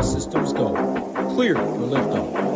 systems go. Clear for liftoff.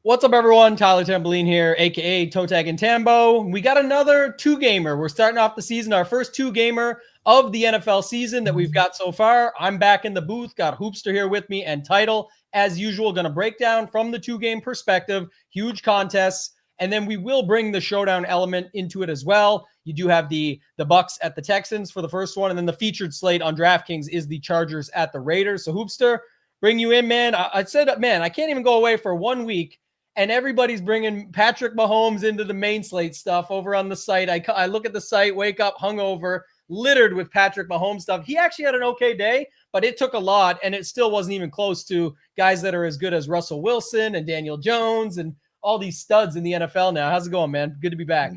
What's up, everyone? Tyler Tamboline here, a.k.a. ToeTagginTambo. We got another two-gamer. We're starting off the season, our first two-gamer of the NFL season that we've got so far. I'm back in the booth, got Hoopster here with me, and Title, as usual, going to break down from the two-game perspective, huge contests, and then we will bring the showdown element into it as well. You do have the Bucs at the Texans for the first one, and then the featured slate on DraftKings is the Chargers at the Raiders. So, Hoopster, bring you in, man. I said, man, I can't even go away for 1 week, and everybody's bringing Patrick Mahomes into the main slate stuff over on the site. I look at the site, wake up hungover, littered with Patrick Mahomes stuff. He actually had an okay day, but it took a lot, and it still wasn't even close to guys that are as good as Russell Wilson and Daniel Jones and all these studs in the NFL now. How's it going, man? Good to be back.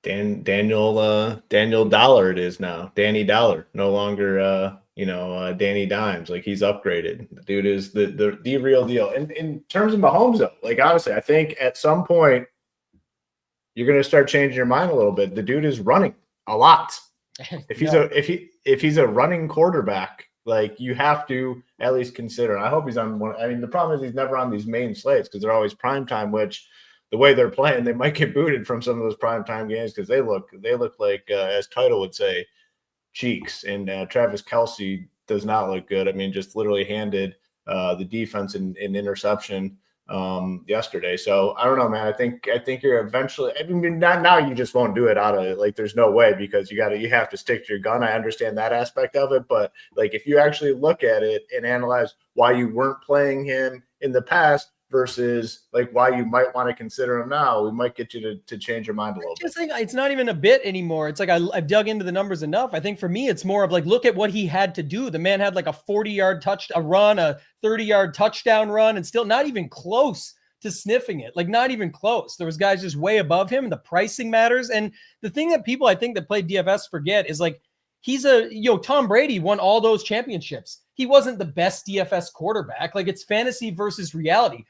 Daniel Dollar it is now. Danny Dollar, no longer Danny Dimes. Like, he's upgraded. The dude is the real deal. And in terms of Mahomes, though, like, honestly, I think at some point you're going to start changing your mind a little bit. The dude is running a lot. If he's a running quarterback, like, you have to at least consider. And I hope he's on one. I mean, the problem is he's never on these main slates because they're always primetime, which the way they're playing, they might get booted from some of those primetime games because they look like, as Title would say, cheeks. And Travis Kelce does not look good. I mean, just literally handed the defense an interception yesterday. So I don't know, man. I think you're eventually. I mean, not now. You just won't do it out of, like, there's no way because you have to stick to your gun. I understand that aspect of it, but like, if you actually look at it and analyze why you weren't playing him in the past versus like why you might want to consider him now, we might get you to change your mind a little bit. It's not even a bit anymore. It's like I've dug into the numbers enough. I think for me, it's more of like, look at what he had to do. The man had like a 40-yard run, a 30-yard touchdown run, and still not even close to sniffing it. Like, not even close. There was guys just way above him, and the pricing matters. And the thing that people I think that play DFS forget is, like, he's Tom Brady won all those championships. He wasn't the best DFS quarterback. Like, it's fantasy versus reality.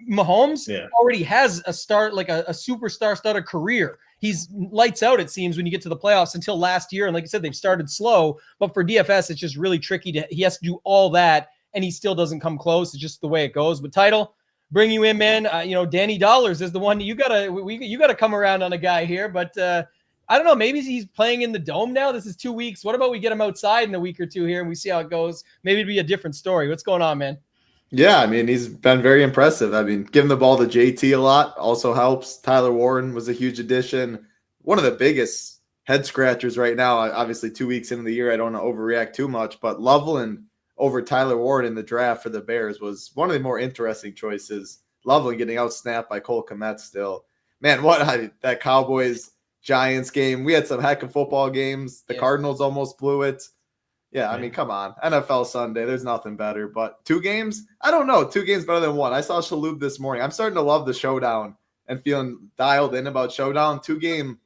Mahomes already has a start, like a superstar starter career. He's lights out, it seems, when you get to the playoffs until last year. And like I said, they've started slow, but for DFS, it's just really tricky he has to do all that, and he still doesn't come close. It's just the way it goes. But Title, bring you in, man. Danny Dollars is the one you gotta come around on a guy here. But I don't know, maybe he's playing in the dome now. This is 2 weeks. What about we get him outside in a week or two here and we see how it goes? Maybe it'd be a different story. What's going on, man? Yeah, I mean, he's been very impressive. I mean, giving the ball to JT a lot also helps. Tyler Warren was a huge addition. One of the biggest head scratchers right now, obviously 2 weeks into the year, I don't want to overreact too much, but Loveland over Tyler Warren in the draft for the Bears was one of the more interesting choices. Loveland getting outsnapped by Cole Kmet still. Man, that Cowboys-Giants game. We had some heck of football games. The Cardinals almost blew it. Yeah, I mean, come on. NFL Sunday, there's nothing better. But 2 games? I don't know. 2 games better than 1. I saw Shaloub this morning. I'm starting to love the showdown and feeling dialed in about showdown. 2-game,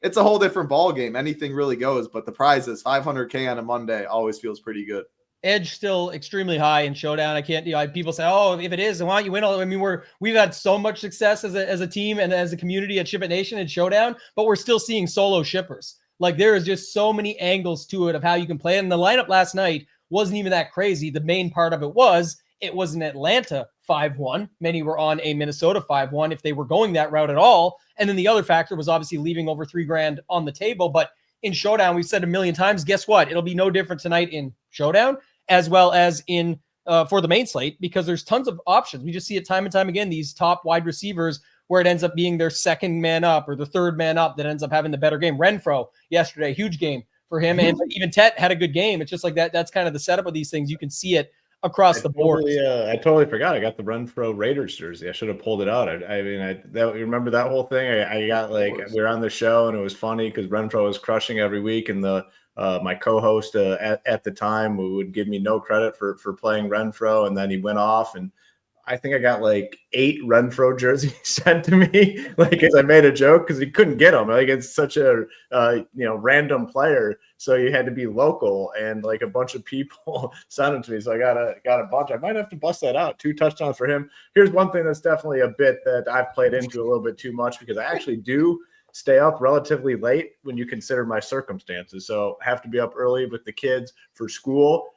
it's a whole different ball game. Anything really goes. But the prize is $500K on a Monday always feels pretty good. Edge still extremely high in showdown. I can't, people say, oh, if it is, then why don't you win all? I mean, we've had so much success as a team and as a community at SHIPIT Nation and showdown, but we're still seeing solo shippers. Like, there is just so many angles to it of how you can play it. And the lineup last night wasn't even that crazy. The main part of it was an Atlanta 5-1. Many were on a Minnesota 5-1 if they were going that route at all. And then the other factor was obviously leaving over $3,000 on the table. But in showdown, we've said a million times, guess what? It'll be no different tonight in showdown as well as in for the main slate, because there's tons of options. We just see it time and time again, these top wide receivers where it ends up being their second man up or the third man up that ends up having the better game. Renfro yesterday, huge game for him. And even Tet had a good game. It's just like that. That's kind of the setup of these things. You can see it across the board. I totally forgot. I got the Renfro Raiders jersey. I should have pulled it out. Remember that whole thing? I got, like, we were on the show and it was funny because Renfro was crushing every week, and my co-host at the time would give me no credit for playing Renfro, and then he went off, and I think I got like 8 Renfro jerseys sent to me, like as I made a joke because he couldn't get them. Like it's such a random player, so you had to be local, and like a bunch of people sent them to me. So I got a bunch. I might have to bust that out. 2 touchdowns for him. Here's one thing that's definitely a bit that I've played into a little bit too much because I actually do stay up relatively late when you consider my circumstances. So have to be up early with the kids for school.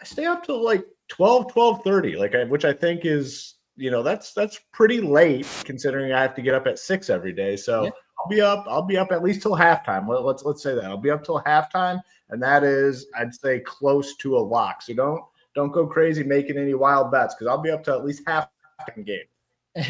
I stay up till like 12:30, which I think is, that's pretty late considering I have to get up at 6 every day. So yeah. I'll be up at least till halftime. Let's say that I'll be up till halftime. And that is, I'd say close to a lock. So don't go crazy making any wild bets because I'll be up to at least half the game.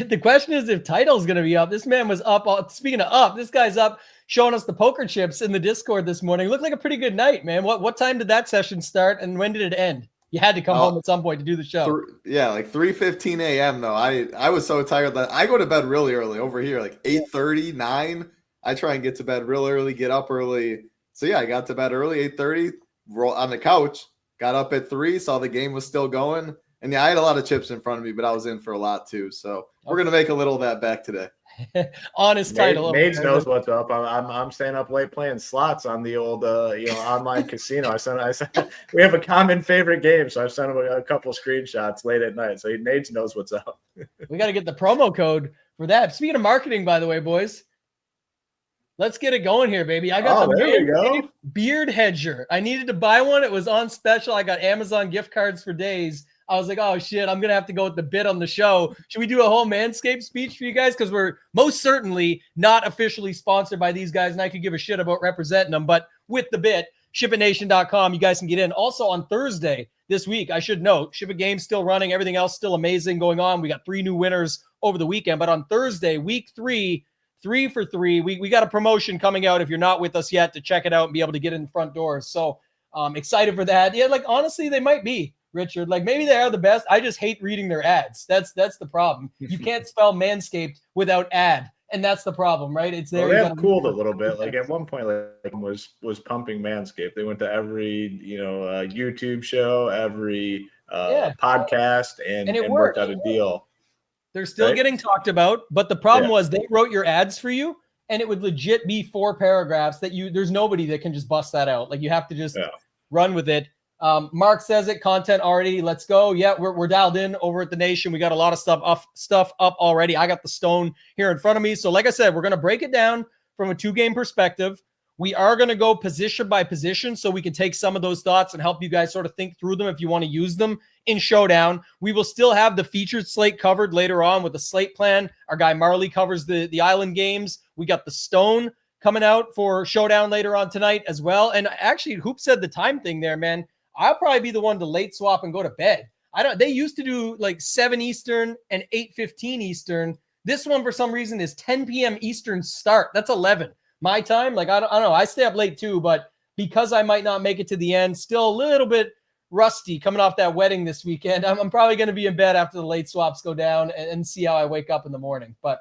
The question is if Title's going to be up. This man was up. Speaking of up, this guy's up showing us the poker chips in the Discord this morning. It looked like a pretty good night, man. What time did that session start and when did it end? You had to come home at some point to do the show. Like 3:15 a.m. though. I was so tired that I go to bed really early over here, like 8:30, 9. I try and get to bed real early, get up early. So yeah, I got to bed early, 8:30, roll on the couch, got up at 3, saw the game was still going. And yeah, I had a lot of chips in front of me, but I was in for a lot too. So we're going to make a little of that back today. Honest Title. Mage knows what's up. I'm staying up late playing slots on the old online casino. I sent we have a common favorite game, so I sent him a couple screenshots late at night. So Mage knows what's up. We got to get the promo code for that. Speaking of marketing, by the way, boys, let's get it going here, baby. I got the beard hedger. I needed to buy one. It was on special. I got Amazon gift cards for days. I was like, oh, shit, I'm going to have to go with the bit on the show. Should we do a whole Manscaped speech for you guys? Because we're most certainly not officially sponsored by these guys, and I could give a shit about representing them. But with the bit, ShipItNation.com, you guys can get in. Also on Thursday this week, I should note, ShipIt Game's still running. Everything else still amazing going on. We got 3 new winners over the weekend. But on Thursday, week 3, 3 for 3, we got a promotion coming out if you're not with us yet to check it out and be able to get in the front doors. So excited for that. Yeah, honestly, they might be. Richard, maybe they are the best. I just hate reading their ads. That's the problem. You can't spell Manscaped without ad, and that's the problem, right? It's there. Well, they have cooled a little bit. At one point, was pumping Manscaped. They went to every YouTube show, every podcast, and worked out a deal. They're still getting talked about, but the problem was they wrote your ads for you, and it would legit be 4 paragraphs that there's nobody that can just bust that out. You have to just run with it. Mark says it, content already. Let's go. Yeah, we're dialed in over at the Nation. We got a lot of stuff up already. I got the stone here in front of me. So like I said, we're going to break it down from a 2-game perspective. We are going to go position by position so we can take some of those thoughts and help you guys sort of think through them if you want to use them in Showdown. We will still have the featured slate covered later on with the slate plan. Our guy Marley covers the island games. We got the stone coming out for Showdown later on tonight as well. And actually, Hoop said the time thing there, man. I'll probably be the one to late swap and go to bed. They used to do 7 Eastern and 8:15 Eastern. This one, for some reason, is 10 p.m. Eastern start. That's 11 my time. I don't know. I stay up late too, but because I might not make it to the end, still a little bit rusty coming off that wedding this weekend. I'm probably going to be in bed after the late swaps go down and see how I wake up in the morning. But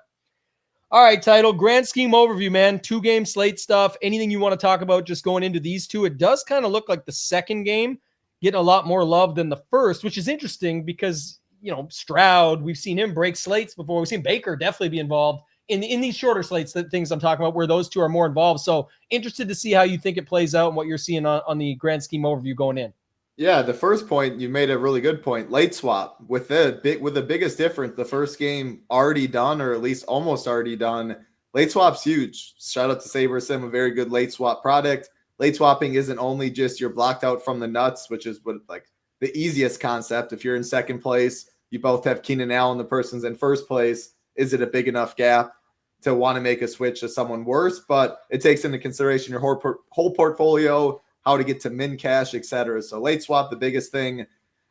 all right, Title, grand scheme overview, man. 2-game slate stuff. Anything you want to talk about just going into these 2? It does kind of look like the second game getting a lot more love than the first, which is interesting because, Stroud, we've seen him break slates before. We've seen Baker definitely be involved in these shorter slates, the things I'm talking about, where those 2 are more involved. So interested to see how you think it plays out and what you're seeing on the grand scheme overview going in. Yeah, the first point, you made a really good point. Late swap with the biggest difference, the first game already done, or at least almost already done. Late swap's huge. Shout out to SaberSim, a very good late swap product. Late swapping isn't only just you're blocked out from the nuts, which is the easiest concept. If you're in second place, you both have Keenan Allen, the person's in first place. Is it a big enough gap to want to make a switch to someone worse? But it takes into consideration your whole portfolio, how to get to min cash, etc. So late swap, the biggest thing.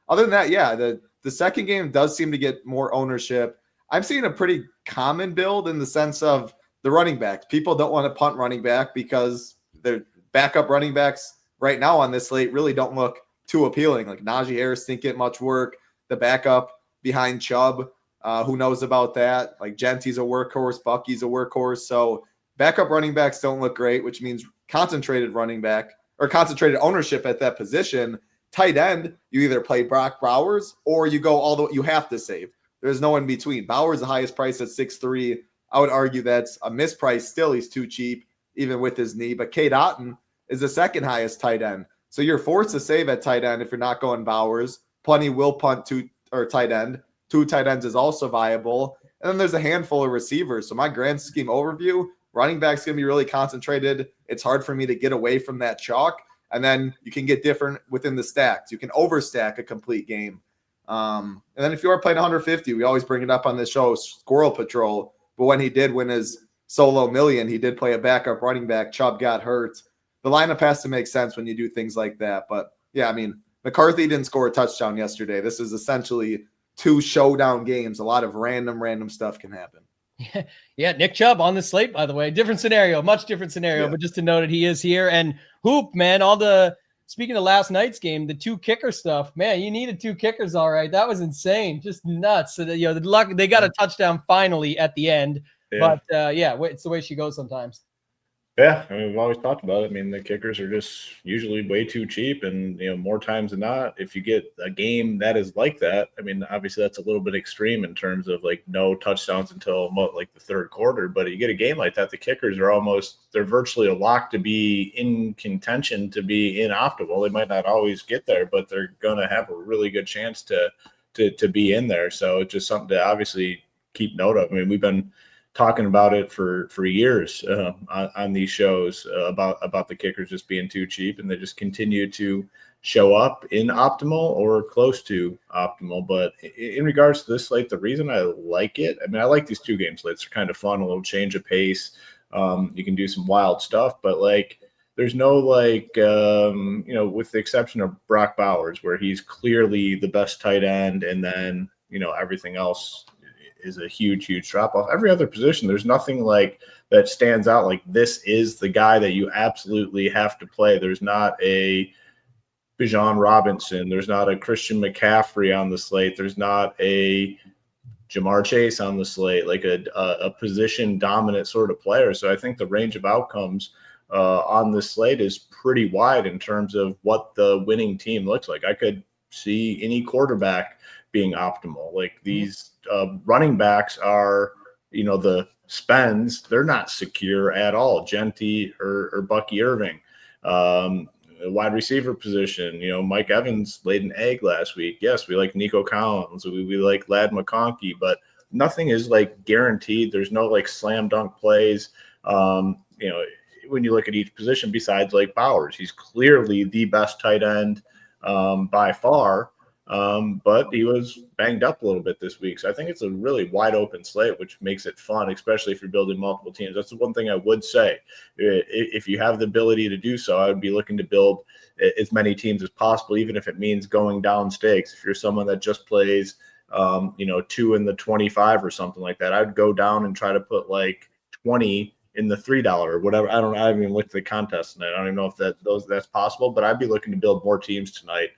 Other than that, yeah, the second game does seem to get more ownership. I'm seeing a pretty common build in the sense of the running backs. People don't want to punt running back because their backup running backs right now on this slate really don't look too appealing. Najee Harris didn't get much work. The backup behind Chubb, who knows about that? Genty's a workhorse, Bucky's a workhorse. So backup running backs don't look great, which means concentrated running back or concentrated ownership at that position. Tight end, you either play Brock Bowers or you go you have to save. There's no in between. Bauer's the highest price at 6'3". I would argue that's a misprice. Still, he's too cheap, even with his knee. But Cade Otton is the second highest tight end. So you're forced to save at tight end if you're not going Bowers. Plenty will punt tight end. 2 tight ends is also viable. And then there's a handful of receivers. So my grand scheme overview, running back's going to be really concentrated. It's hard for me to get away from that chalk. And then you can get different within the stacks. You can overstack a complete game. And then if you are playing 150, we always bring it up on this show, Squirrel Patrol. But when he did win his solo million, he did play a backup running back. Chubb got hurt. The lineup has to make sense when you do things like that. But yeah, I mean, McCarthy didn't score a touchdown yesterday. This is essentially 2 showdown games. A lot of random stuff can happen. Yeah, Nick Chubb on the slate, by the way. Different scenario, much different scenario, but just to note that he is here. And Hoop, man, speaking of last night's game, the 2 kicker stuff, man, you needed 2 kickers, all right. That was insane, just nuts. So that, the luck, they got a touchdown finally at the end. Yeah. But it's the way she goes sometimes. Yeah, I mean, we've always talked about it. I mean, the kickers are just usually way too cheap, and more times than not, if you get a game that is like that, I mean, obviously that's a little bit extreme in terms of like no touchdowns until like the third quarter. But you get a game like that, the kickers are they're virtually a lock to be in contention, to be in optimal. They might not always get there, but they're gonna have a really good chance to be in there. So it's just something to obviously keep note of. I mean, we've been talking about it for years on these shows about the kickers just being too cheap, and they just continue to show up in optimal or close to optimal. But in regards to this slate, the reason I like it, I mean, I like these 2 game slates. They're kind of fun, a little change of pace. You can do some wild stuff, but like there's no with the exception of Brock Bowers, where he's clearly the best tight end, and then everything else is a huge drop off. Every other position, there's nothing like that stands out like this is the guy that you absolutely have to play. There's not a Bijan Robinson. There's not a Christian McCaffrey on the slate. There's not a Jamar Chase on the slate, like a position dominant sort of player. So I think the range of outcomes on this slate is pretty wide in terms of what the winning team looks like. I could see any quarterback being optimal. Like these running backs are, the spends, they're not secure at all. Genty or Bucky Irving. Wide receiver position, Mike Evans laid an egg last week. Yes, we like Nico Collins. We like Ladd McConkey, but nothing is like guaranteed. There's no like slam dunk plays. When you look at each position besides like Bowers, he's clearly the best tight end by far. But he was banged up a little bit this week. So I think it's a really wide open slate, which makes it fun, especially if you're building multiple teams. That's the one thing I would say. If you have the ability to do so, I would be looking to build as many teams as possible, even if it means going down stakes. If you're someone that just plays, 2 in the 25 or something like that, I'd go down and try to put like 20 in the $3 or whatever. I haven't even looked at the contest tonight. I don't even know if that's possible, but I'd be looking to build more teams tonight.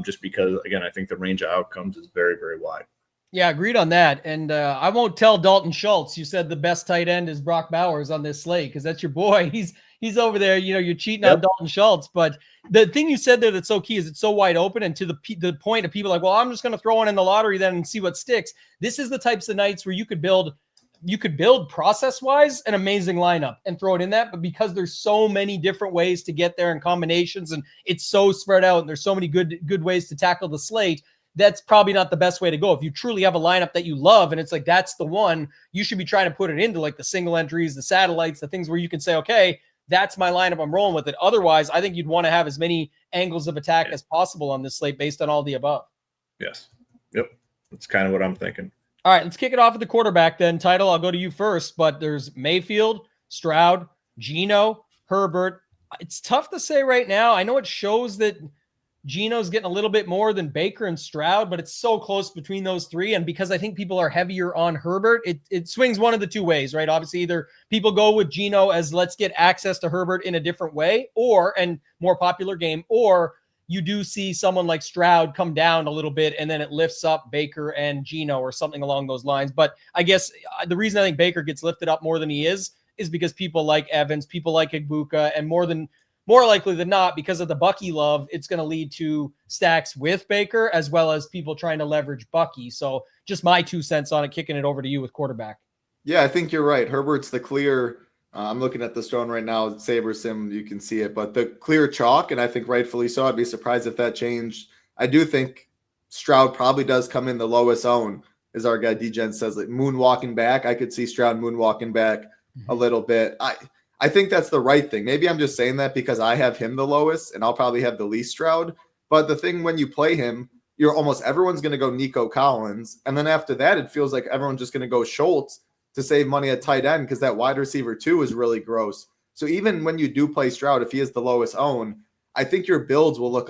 Just because, again, I think the range of outcomes is very, very wide. Yeah, agreed on that. And I won't tell Dalton Schultz you said the best tight end is Brock Bowers on this slate, because that's your boy. He's over there. You're cheating on Dalton Schultz. But the thing you said there that's so key is it's so wide open. And to the point of people like, well, I'm just going to throw one in the lottery then and see what sticks. This is the types of nights where you could build process-wise an amazing lineup and throw it in that. But because there's so many different ways to get there and combinations, and it's so spread out and there's so many good ways to tackle the slate, that's probably not the best way to go. If you truly have a lineup that you love and it's like, that's the one, you should be trying to put it into like the single entries, the satellites, the things where you can say, okay, that's my lineup, I'm rolling with it. Otherwise, I think you'd want to have as many angles of attack as possible on this slate based on all the above. Yes. Yep. That's kind of what I'm thinking. All right, let's kick it off with the quarterback then. Title, I'll go to you first, but there's Mayfield, Stroud, Geno, Herbert. It's tough to say right now. I know it shows that Geno's getting a little bit more than Baker and Stroud, but it's so close between those 3. And because I think people are heavier on Herbert, it swings one of the 2 ways, right? Obviously, either people go with Geno as let's get access to Herbert in a different way, and more popular game, or you do see someone like Stroud come down a little bit and then it lifts up Baker and Geno or something along those lines. But I guess the reason I think Baker gets lifted up more than he is because people like Evans, people like Igbuka, and more than more likely than not, because of the Bucky love, it's going to lead to stacks with Baker as well as people trying to leverage Bucky. So just my 2 cents on it, kicking it over to you with quarterback. Yeah, I think you're right. Herbert's the clear. I'm looking at the stone right now. Saber Sim, you can see it, but the clear chalk, and I think rightfully so. I'd be surprised if that changed. I do think Stroud probably does come in the lowest own, as our guy DGen says, like moonwalking back. I could see Stroud moonwalking back a little bit. I think that's the right thing. Maybe I'm just saying that because I have him the lowest, and I'll probably have the least Stroud. But the thing when you play him, you're almost everyone's going to go Nico Collins, and then after that, it feels like everyone's just going to go Schultz to save money at tight end because that wide receiver 2 is really gross. So even when you do play Stroud, if he is the lowest own, I think your builds will look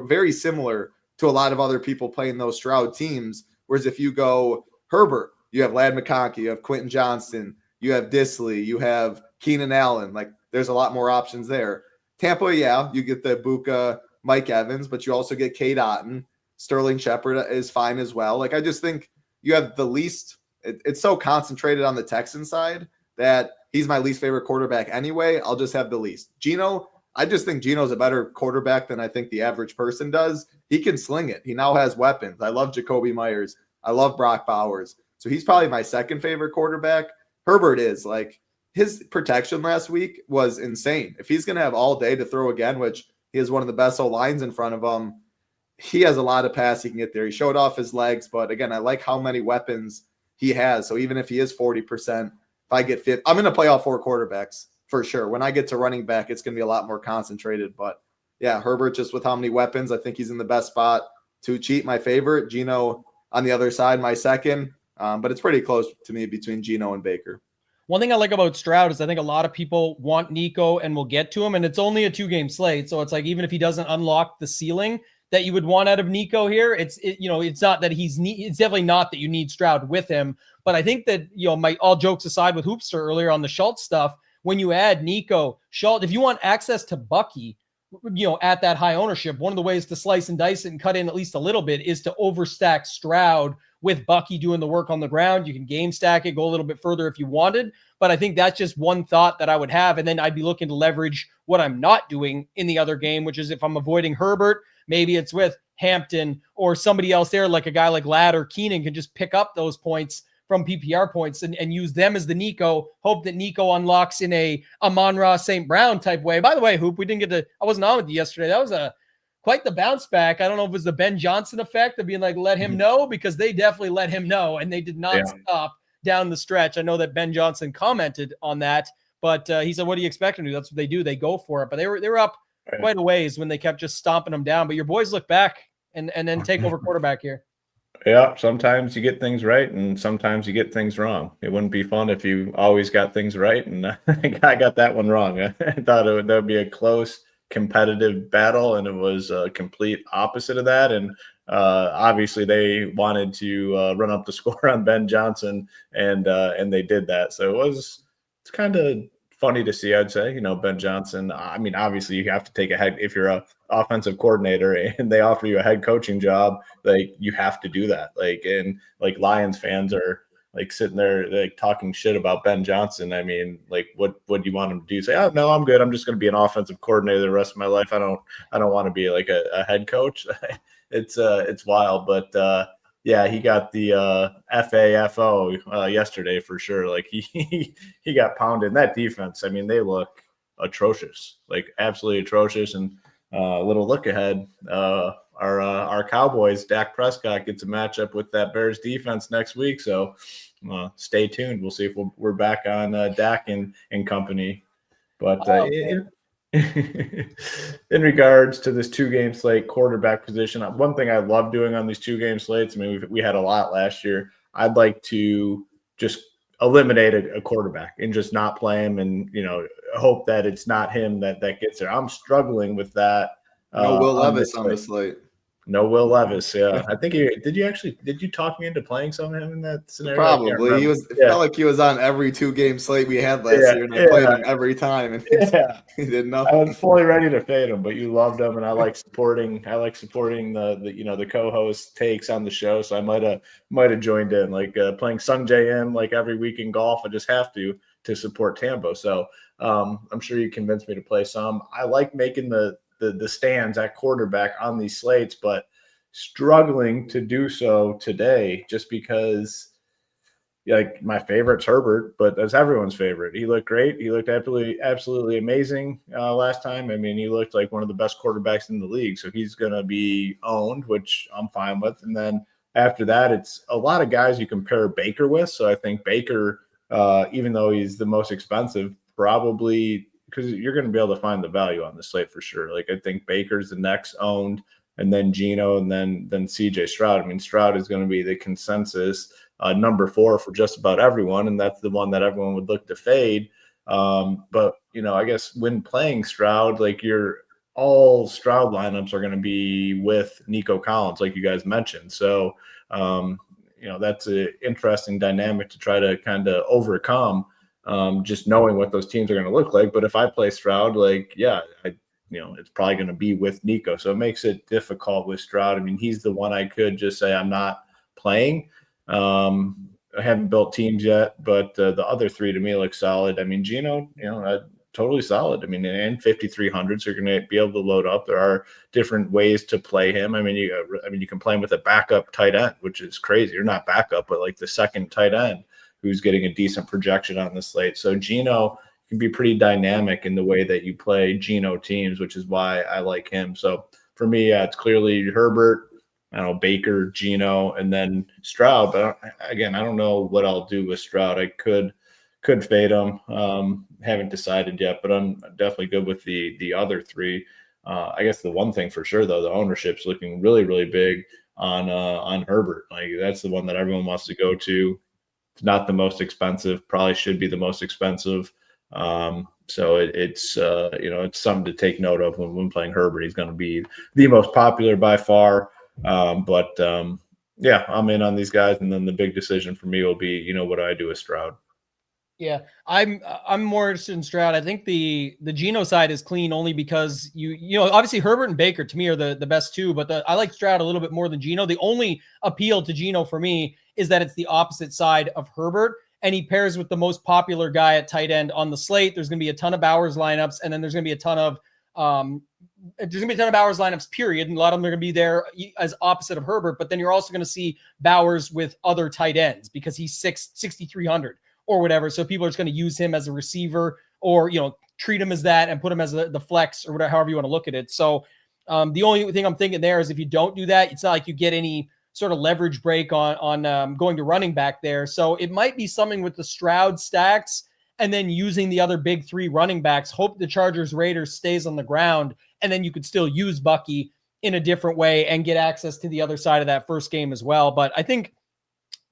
very similar to a lot of other people playing those Stroud teams. Whereas if you go Herbert, you have Ladd McConkey, you have Quentin Johnston, you have Disley, you have Keenan Allen. Like there's a lot more options there. Tampa, yeah, you get the Buka, Mike Evans, but you also get Cade Otton. Sterling Shepard is fine as well. Like I just think you have the least. It's so concentrated on the Texan side that he's my least favorite quarterback anyway. I'll just have the least. Geno, I just think Geno's a better quarterback than I think the average person does. He can sling it. He now has weapons. I love Jacoby Myers. I love Brock Bowers. So he's probably my second favorite quarterback. Herbert is like his protection last week was insane. If he's going to have all day to throw again, which he has one of the best O-lines in front of him, he has a lot of pass he can get there. He showed off his legs, but again, I like how many weapons he has. So even if he is 40%, if I get 50, I'm going to play all 4 quarterbacks for sure. When I get to running back, it's going to be a lot more concentrated. But yeah, Herbert, just with how many weapons, I think he's in the best spot to cheat. My favorite, Geno on the other side, my second. But it's pretty close to me between Geno and Baker. One thing I like about Stroud is I think a lot of people want Nico and will get to him, and it's only a 2-game slate. So it's like, even if he doesn't unlock the ceiling that you would want out of Nico here, it's not that it's definitely not that you need Stroud with him. But I think that, all jokes aside with Hoopster earlier on the Schultz stuff, when you add Nico, Schultz, if you want access to Bucky, at that high ownership, one of the ways to slice and dice it and cut in at least a little bit is to overstack Stroud with Bucky doing the work on the ground. You can game stack it, go a little bit further if you wanted. But I think that's just one thought that I would have. And then I'd be looking to leverage what I'm not doing in the other game, which is if I'm avoiding Herbert, maybe it's with Hampton or somebody else there, like a guy like Ladd or Keenan can just pick up those points from PPR points and use them as the Nico, hope that Nico unlocks in a Amon-Ra St. Brown type way. By the way, Hoop, I wasn't on with you yesterday. That was quite the bounce back. I don't know if it was the Ben Johnson effect of being like, let him know, because they definitely let him know and they did not stop down the stretch. I know that Ben Johnson commented on that, but he said, what do you expect him to do? That's what they do. They go for it, but they were up quite a ways when they kept just stomping them down. But your boys look back and then take over quarterback here. Yeah, sometimes you get things right and sometimes you get things wrong. It wouldn't be fun if you always got things right, and I got that one wrong. I thought that would be a close competitive battle, and it was a complete opposite of that. And obviously they wanted to run up the score on Ben Johnson, and they did that. So it's kind of funny to see, I'd say. Ben Johnson, I mean, obviously you have to take if you're a offensive coordinator and they offer you a head coaching job, like you have to do that. And Lions fans are like sitting there like talking shit about Ben Johnson. I mean, like what do you want him to do? Say, oh no, I'm good. I'm just going to be an offensive coordinator the rest of my life. I don't want to be like a head coach. It's wild, but yeah, he got the FAFO yesterday for sure. Like he got pounded. And that defense, I mean, they look atrocious, like absolutely atrocious. And a little look ahead, our Cowboys, Dak Prescott gets a matchup with that Bears defense next week. So stay tuned. We'll see if we're back on Dak and company. But in regards to this 2-game slate quarterback position, one thing I love doing on these 2-game slates, I mean, we had a lot last year. I'd like to just eliminate a quarterback and just not play him and, hope that it's not him that gets there. I'm struggling with that. No Will Levis on the slate. No Will Levis, yeah. I think did you talk me into playing some of him in that scenario? Probably. It felt like he was on every 2-game slate we had last year, and I played him every time, and he did nothing. I was fully ready to fade him, but you loved him, and I like supporting the co-host takes on the show, so I might have joined in, like playing Sung J M like every week in golf. I just have to support Tambo. So I'm sure you convinced me to play some. I like making the stands at quarterback on these slates, but struggling to do so today just because like my favorite's Herbert, but that's everyone's favorite. He looked great. He looked absolutely amazing last time. I mean, he looked like one of the best quarterbacks in the league. So he's going to be owned, which I'm fine with. And then after that, it's a lot of guys you compare Baker with. So I think Baker, even though he's the most expensive, probably because you're going to be able to find the value on the slate for sure. Like I think Baker's the next owned, and then Geno, and then CJ Stroud. I mean, Stroud is going to be the consensus number 4 for just about everyone, and that's the one that everyone would look to fade. But I guess when playing Stroud, like all Stroud lineups are going to be with Nico Collins, like you guys mentioned. So that's an interesting dynamic to try to kind of overcome, just knowing what those teams are going to look like. But if I play Stroud, it's probably going to be with Nico. So it makes it difficult with Stroud. I mean, he's the one I could just say I'm not playing. I haven't built teams yet, but the other 3 to me look solid. I mean, Geno, totally solid. I mean, and 5,300s, you're going to be able to load up. There are different ways to play him. I mean, you can play him with a backup tight end, which is crazy. Or not backup, but like the second tight end who's getting a decent projection on the slate. So Geno can be pretty dynamic in the way that you play Geno teams, which is why I like him. So for me, it's clearly Herbert, Baker, Geno, and then Stroud. But again, I don't know what I'll do with Stroud. I could fade him. Haven't decided yet, but I'm definitely good with the other 3. I guess the one thing for sure, though, the ownership's looking really, really big on Herbert. Like that's the one that everyone wants to go to. It's not the most expensive. Probably should be the most expensive. So it's something to take note of when playing Herbert. He's going to be the most popular by far. Yeah, I'm in on these guys, and then the big decision for me will be, what do I do with Stroud? Yeah, I'm more interested in Stroud. I think the Geno side is clean only because obviously Herbert and Baker to me are the best 2, but I like Stroud a little bit more than Geno. The only appeal to Geno for me is that it's the opposite side of Herbert, and he pairs with the most popular guy at tight end on the slate. There's going to be a ton of Bowers lineups, and then there's going to be a ton of Bowers lineups, period. And a lot of them are going to be there as opposite of Herbert, but then you're also going to see Bowers with other tight ends because he's 6,300 or whatever. So people are just going to use him as a receiver or, treat him as that and put him as the flex or whatever, however you want to look at it. So the only thing I'm thinking there is if you don't do that, it's not like you get any sort of leverage break on going to running back there. So it might be something with the Stroud stacks and then using the other big 3 running backs, hope the Chargers Raiders stays on the ground, and then you could still use Bucky in a different way and get access to the other side of that first game as well. But I think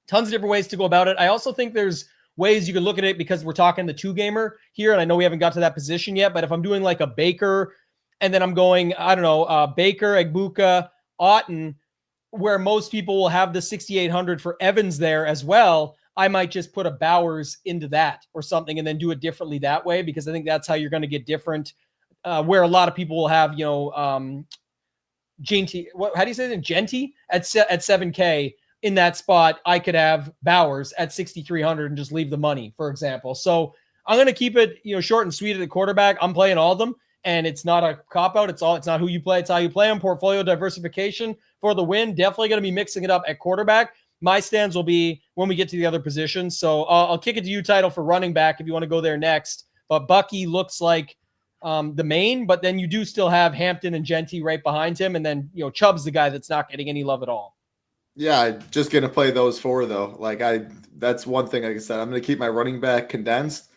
tons of different ways to go about it. I also think there's ways you can look at it because we're talking the 2-gamer here, and I know we haven't got to that position yet, but if I'm doing like a Baker and then I'm going, Baker, Egbuka, Otton, where most people will have the 6,800 for Evans there as well, I might just put a Bowers into that or something and then do it differently that way, because I think that's how you're going to get different, where a lot of people will have, Genty, how do you say it? Genty at 7K. In that spot, I could have Bowers at 6,300 and just leave the money, for example. So I'm going to keep it, short and sweet at the quarterback. I'm playing all of them, and it's not a cop-out. It's not who you play. It's how you play them. Portfolio diversification for the win. Definitely going to be mixing it up at quarterback. My stands will be when we get to the other positions. So I'll kick it to you, Title, for running back if you want to go there next. But Bucky looks like the main, but then you do still have Hampton and Genty right behind him. And then, Chubb's the guy that's not getting any love at all. Yeah, just going to play those 4, though. That's one thing, like I said, I'm going to keep my running back condensed.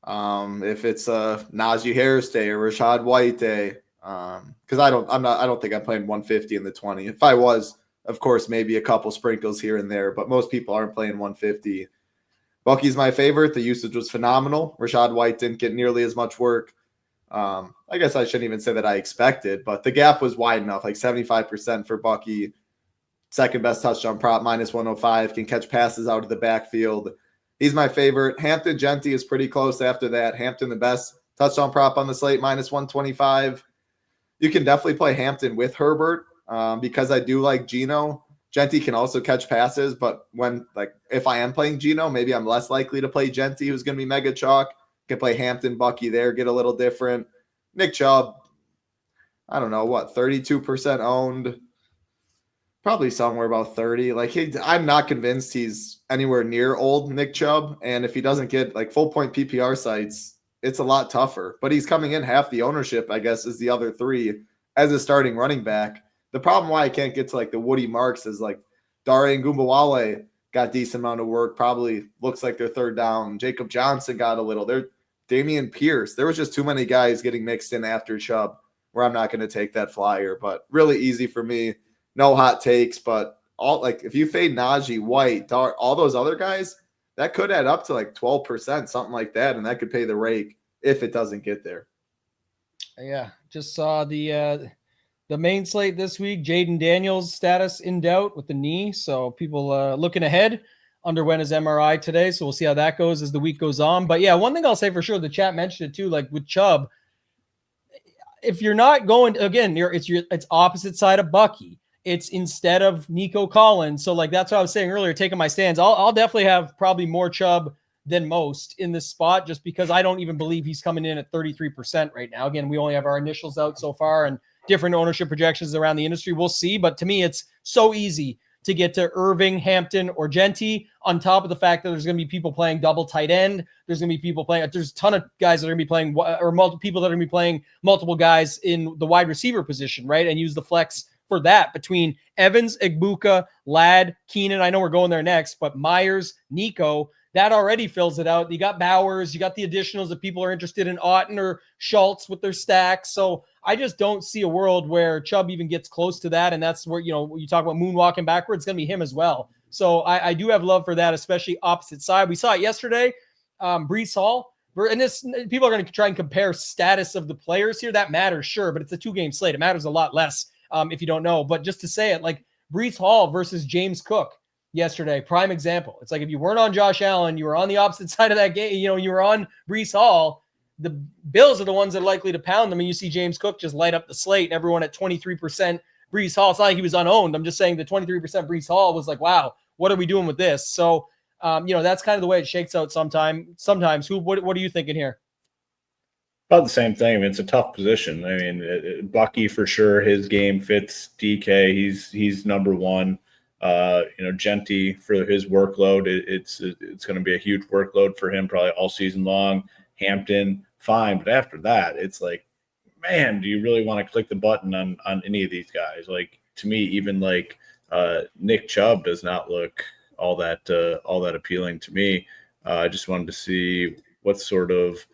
If it's a Najee Harris day or Rashad White day, because I don't think I'm playing 150 in the 20. If I was, of course, maybe a couple sprinkles here and there, but most people aren't playing 150. Bucky's my favorite. The usage was phenomenal. Rashad White didn't get nearly as much work. I guess I shouldn't even say that I expected, but the gap was wide enough, like 75% for Bucky. Second best touchdown prop, -105, can catch passes out of the backfield. He's my favorite. Hampton Genty is pretty close after that. Hampton, the best touchdown prop on the slate, -125. You can definitely play Hampton with Herbert because I do like Geno. Genty can also catch passes, but if I am playing Geno, maybe I'm less likely to play Genty, who's going to be mega chalk. Could play Hampton, Bucky there, get a little different. Nick Chubb, I don't know, 32% owned, probably somewhere about 30. Like I'm not convinced he's anywhere near old Nick Chubb. And if he doesn't get like full point PPR sites, it's a lot tougher. But he's coming in half the ownership, I guess, is the other three as a starting running back. The problem why I can't get to like the Woody Marks is like Dare Ngumbawale got decent amount of work, probably looks like they're third down. Jacob Johnson got a little. Damian Pierce. There was just too many guys getting mixed in after Chubb where I'm not going to take that flyer. But really easy for me. No hot takes, but all like if you fade Najee, White, Dart, all those other guys, that could add up to like 12%, something like that, and that could pay the rake if it doesn't get there. Yeah, just saw the main slate this week. Jaden Daniels' status in doubt with the knee, so people looking ahead. Underwent his MRI today, so we'll see how that goes as the week goes on. But yeah, one thing I'll say for sure, the chat mentioned it too, like with Chubb, if you're not going again, it's opposite side of Bucky. It's instead of Nico Collins. So like that's what I was saying earlier, taking my stands. I'll definitely have probably more Chubb than most in this spot, just because I don't even believe he's coming in at 33% right now. Again, we only have our initials out so far and different ownership projections around the industry. We'll see. But to me, it's so easy to get to Irving, Hampton, or Genty, on top of the fact that there's going to be people playing double tight end. There's going to be people playing, there's a ton of guys that are going to be playing, or multiple people that are going to be playing multiple guys in the wide receiver position, right? And use the flex for that between Evans, Igbuka, Ladd, Keenan. I know we're going there next, but Myers, Nico, that already fills it out. You got Bowers, you got the additionals that people are interested in, Otten or Schultz with their stacks. So I just don't see a world where Chubb even gets close to that. And that's where, you know, you talk about moonwalking backwards, it's going to be him as well. So I do have love for that, especially opposite side. We saw it yesterday. Breece Hall, and this, people are going to try and compare status of the players here. That matters, sure, but it's a 2-game slate. It matters a lot less if you don't know. But just to say it, like Breece Hall versus James Cook yesterday, prime example. It's like if you weren't on Josh Allen, you were on the opposite side of that game, you know, you were on Breece Hall. The Bills are the ones that are likely to pound them, and you see James Cook just light up the slate and everyone at 23% Breece Hall. It's not like he was unowned. I'm just saying the 23% Breece Hall was like, wow, what are we doing with this? So, you know, that's kind of the way it shakes out sometimes. What are you thinking here? About the same thing. I mean, it's a tough position. I mean, Bucky for sure. His game fits DK. He's number one. You know, Genty for his workload. It's going to be a huge workload for him probably all season long. Hampton, fine, but after that, it's like, man, do you really want to click the button on any of these guys? Like, to me, even like Nick Chubb does not look all that appealing to me. I just wanted to see what sort of.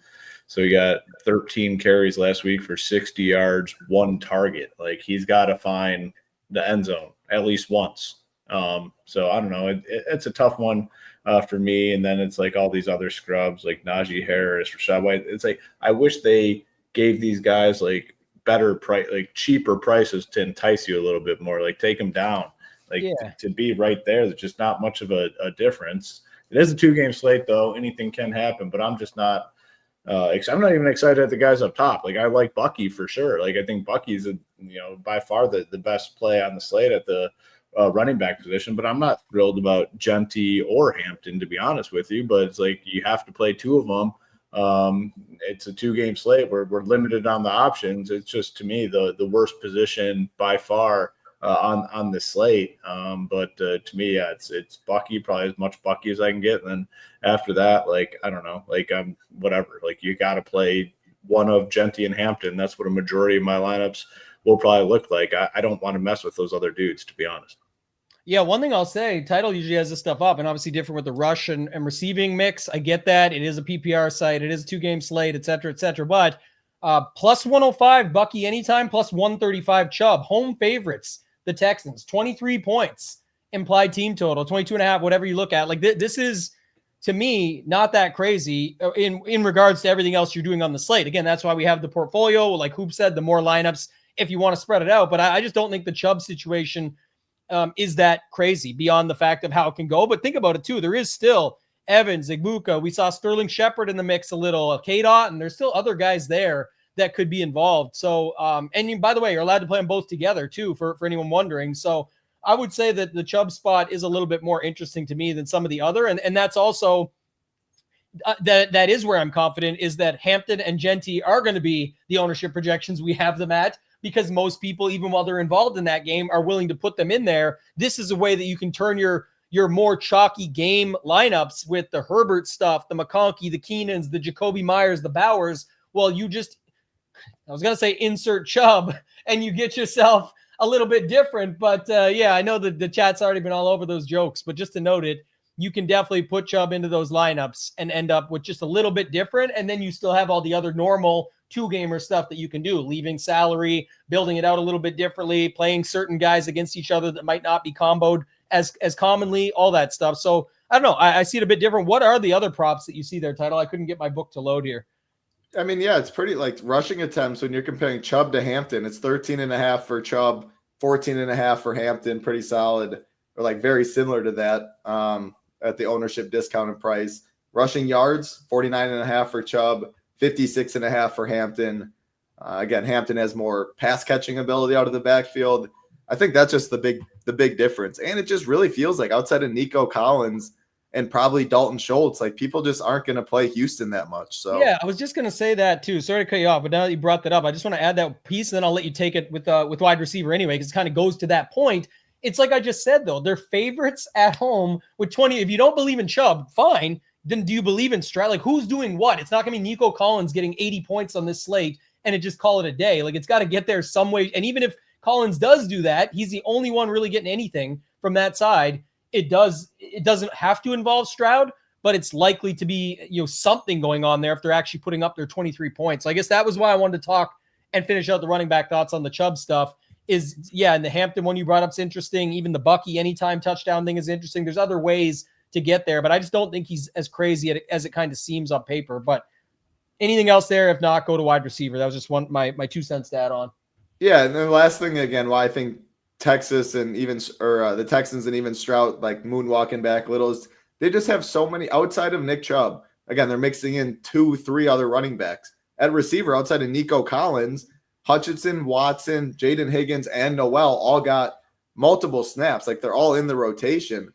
So he got 13 carries last week for 60 yards, 1 target. Like, he's got to find the end zone at least once. So I don't know. It's a tough one for me. And then it's like all these other scrubs like Najee Harris, Rashad White. It's like I wish they gave these guys like better price, like cheaper prices to entice you a little bit more. Like take them down. Like to be right there. There's just not much of a difference. It is a 2-game slate though. Anything can happen, but I'm just not. I'm not even excited at the guys up top. Like I like Bucky for sure. Like I think Bucky's by far the best play on the slate at the running back position, but I'm not thrilled about Genty or Hampton, to be honest with you. But it's like you have to play 2 of them. It's a 2-game slate. We're limited on the options. It's just, to me, the worst position by far on the slate. But to me, yeah, it's Bucky, probably as much Bucky as I can get. And then after that, like, I don't know, like I'm whatever. Like you got to play one of Genty and Hampton. That's what a majority of my lineups will probably look like. I don't want to mess with those other dudes, to be honest. Yeah, one thing I'll say, Title usually has this stuff up, and obviously different with the rush and receiving mix. I get that. It is a PPR site. It is a 2-game slate, et cetera, et cetera. But plus 105, Bucky anytime, plus 135, Chubb. Home favorites, the Texans, 23 points. Implied team total, 22.5, whatever you look at. Like this is, to me, not that crazy in regards to everything else you're doing on the slate. Again, that's why we have the portfolio. Like Hoop said, the more lineups if you want to spread it out. But I just don't think the Chubb situation is that crazy beyond the fact of how it can go. But think about it too. There is still Evans, Igbuka. We saw Sterling Shepard in the mix a little, K-Dot, and there's still other guys there that could be involved. So, and by the way, you're allowed to play them both together too, for anyone wondering. So I would say that the Chubb spot is a little bit more interesting to me than some of the other. And that's also, that is where I'm confident, is that Hampton and Genty are going to be the ownership projections we have them at, because most people, even while they're involved in that game, are willing to put them in there. This is a way that you can turn your more chalky game lineups with the Herbert stuff, the McConkey, the Keenans, the Jacoby Myers, the Bowers. Well, you just, I was going to say insert Chubb, and you get yourself a little bit different. But yeah, I know that the chat's already been all over those jokes, but just to note it, you can definitely put Chubb into those lineups and end up with just a little bit different. And then you still have all the other normal two-gamer stuff that you can do, leaving salary, building it out a little bit differently, playing certain guys against each other that might not be comboed as commonly, all that stuff. So I don't know. I see it a bit different. What are the other props that you see there, Title? I couldn't get my book to load here. I mean, yeah, it's pretty like rushing attempts when you're comparing Chubb to Hampton. It's 13.5 for Chubb, 14.5 for Hampton. Pretty solid, or like very similar to that at the ownership discounted price. Rushing yards, 49.5 for Chubb, 56.5 for Hampton. Again, Hampton has more pass catching ability out of the backfield. I think that's just the big difference. And it just really feels like outside of Nico Collins and probably Dalton Schultz, like people just aren't going to play Houston that much. So yeah, I was just going to say that too. Sorry to cut you off, but now that you brought that up, I just want to add that piece, and then I'll let you take it with wide receiver anyway, because it kind of goes to that point. It's like I just said, though, they're favorites at home with 20. If you don't believe in Chubb, fine. Then do you believe in Stroud? Like, who's doing what? It's not going to be Nico Collins getting 80 points on this slate and it just call it a day. Like, it's got to get there some way. And even if Collins does do that, he's the only one really getting anything from that side. It doesn't have to involve Stroud, but it's likely to be, something going on there if they're actually putting up their 23 points. So I guess that was why I wanted to talk and finish out the running back thoughts on the Chubb stuff. And the Hampton one you brought up is interesting. Even the Bucky anytime touchdown thing is interesting. There's other ways to get there, but I just don't think he's as crazy as it kind of seems on paper. But anything else there? If not, go to wide receiver. That was just my 2 cents to add on. Yeah, and then the last thing again, why I think Texas and even the Texans and even Stroud like moonwalking back a little is they just have so many outside of Nick Chubb. Again, they're mixing in 2-3 other running backs at receiver outside of Nico Collins. Hutchinson, Watson, Jaden Higgins, and Noel all got multiple snaps. Like they're all in the rotation.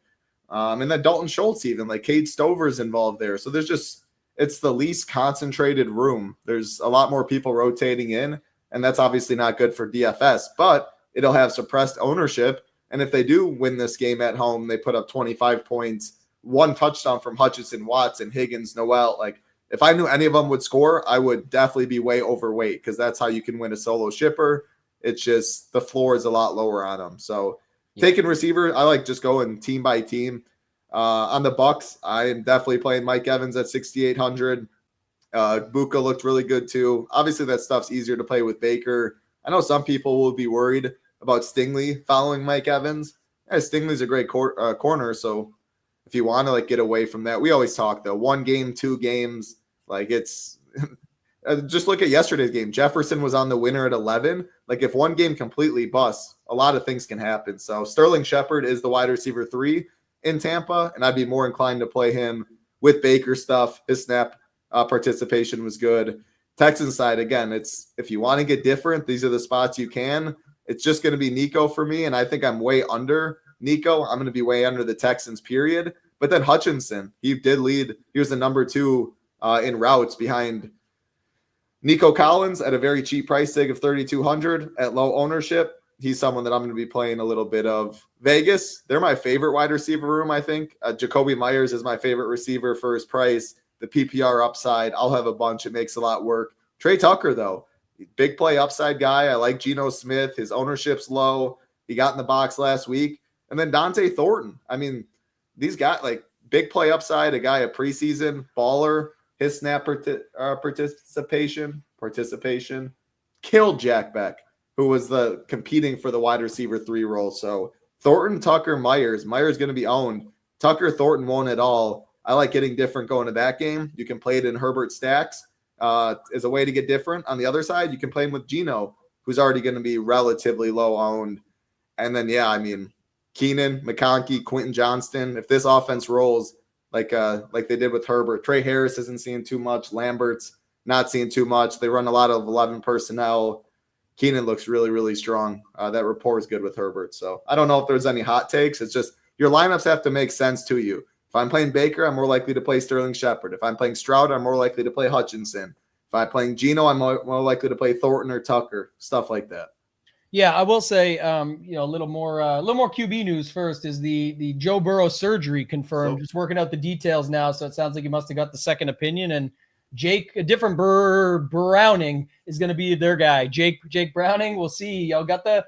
And then Dalton Schultz even, like Cade Stover's involved there. So it's the least concentrated room. There's a lot more people rotating in, and that's obviously not good for DFS, but it'll have suppressed ownership. And if they do win this game at home, they put up 25 points, 1 touchdown from Hutchinson, Watson, Higgins, Noel. Like if I knew any of them would score, I would definitely be way overweight because that's how you can win a solo shipper. It's just the floor is a lot lower on them. So taking receiver, I like just going team by team. On the Bucks, I am definitely playing Mike Evans at 6,800. Buka looked really good too. Obviously, that stuff's easier to play with Baker. I know some people will be worried about Stingley following Mike Evans. Yeah, Stingley's a great corner, so if you want to like get away from that, we always talk though 1 game, 2 games, like it's just look at yesterday's game. Jefferson was on the winner at 11. Like if 1 game completely busts, a lot of things can happen. So Sterling Shepard is the wide receiver 3 in Tampa, and I'd be more inclined to play him with Baker stuff. His snap participation was good. Texans side, again, it's if you want to get different, these are the spots you can. It's just going to be Nico for me, and I think I'm way under Nico. I'm going to be way under the Texans, period. But then Hutchinson, he did lead. He was the number 2 in routes behind Nico Collins at a very cheap price tag of $3,200 at low ownership. He's someone that I'm going to be playing a little bit of. Vegas, they're my favorite wide receiver room, I think. Jacoby Myers is my favorite receiver for his price. The PPR upside, I'll have a bunch. It makes a lot work. Trey Tucker, though, big play upside guy. I like Geno Smith. His ownership's low. He got in the box last week. And then Dante Thornton. I mean, these guys, like, big play upside, a guy, a preseason baller. His snap participation killed Jack Beck, who was competing for the wide receiver 3 role. So Thornton, Tucker, Myers. Myers going to be owned. Tucker, Thornton won't at all. I like getting different going to that game. You can play it in Herbert stacks as a way to get different. On the other side, you can play him with Geno, who's already going to be relatively low owned. And then, yeah, I mean, Keenan, McConkey, Quentin Johnston. If this offense rolls like they did with Herbert, Trey Harris isn't seeing too much. Lambert's not seeing too much. They run a lot of 11 personnel. Keenan looks really, really strong. That rapport is good with Herbert. So I don't know if there's any hot takes. It's just your lineups have to make sense to you. If I'm playing Baker, I'm more likely to play Sterling Shepard. If I'm playing Stroud, I'm more likely to play Hutchinson. If I'm playing Geno, I'm more likely to play Thornton or Tucker, stuff like that. Yeah, I will say, a little more QB news first is the Joe Burrow surgery confirmed. Just working out the details now, so it sounds like he must have got the second opinion. And Jake, a different Browning, is going to be their guy. Jake Browning, we'll see. Y'all got the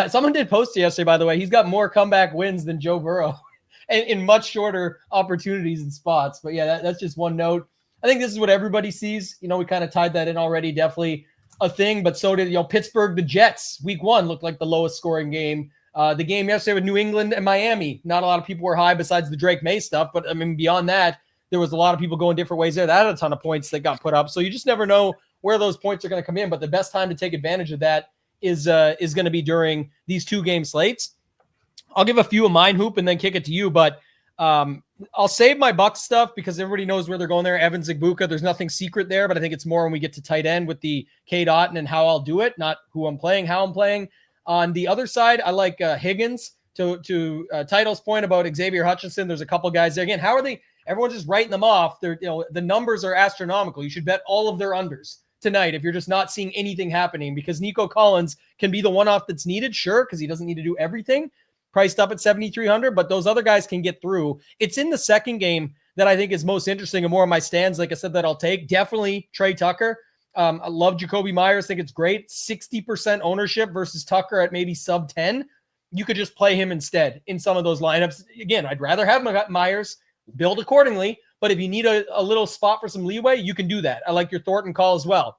someone did post it yesterday, by the way. He's got more comeback wins than Joe Burrow, and in much shorter opportunities and spots. But yeah, that's just one note. I think this is what everybody sees. We kind of tied that in already. Definitely a thing, but so did Pittsburgh. The Jets week 1 looked like the lowest scoring game. The game yesterday with New England and Miami, not a lot of people were high besides the Drake May stuff, but I mean beyond that, there was a lot of people going different ways there. That had a ton of points that got put up, so you just never know where those points are going to come in. But the best time to take advantage of that is going to be during these 2-game slates. I'll give a few of mine, Hoop, and then kick it to you, but I'll save my Bucks stuff because everybody knows where they're going there. Evan Zigbuka, there's nothing secret there, but I think it's more when we get to tight end with the K. Dotton and how I'll do it, not who I'm playing, how I'm playing. On the other side, I like Higgins. To Title's point about Xavier Hutchinson, there's a couple guys there. Again, how are they? Everyone's just writing them off. They're the numbers are astronomical. You should bet all of their unders tonight if you're just not seeing anything happening, because Nico Collins can be the one-off that's needed, sure, because he doesn't need to do everything. Priced up at 7,300, but those other guys can get through. It's in the second game that I think is most interesting and more of my stands, like I said, that I'll take. Definitely Trey Tucker. I love Jacoby Myers. Think it's great. 60% ownership versus Tucker at maybe sub 10. You could just play him instead in some of those lineups. Again, I'd rather have Myers, build accordingly, but if you need a little spot for some leeway, you can do that. I like your Thornton call as well.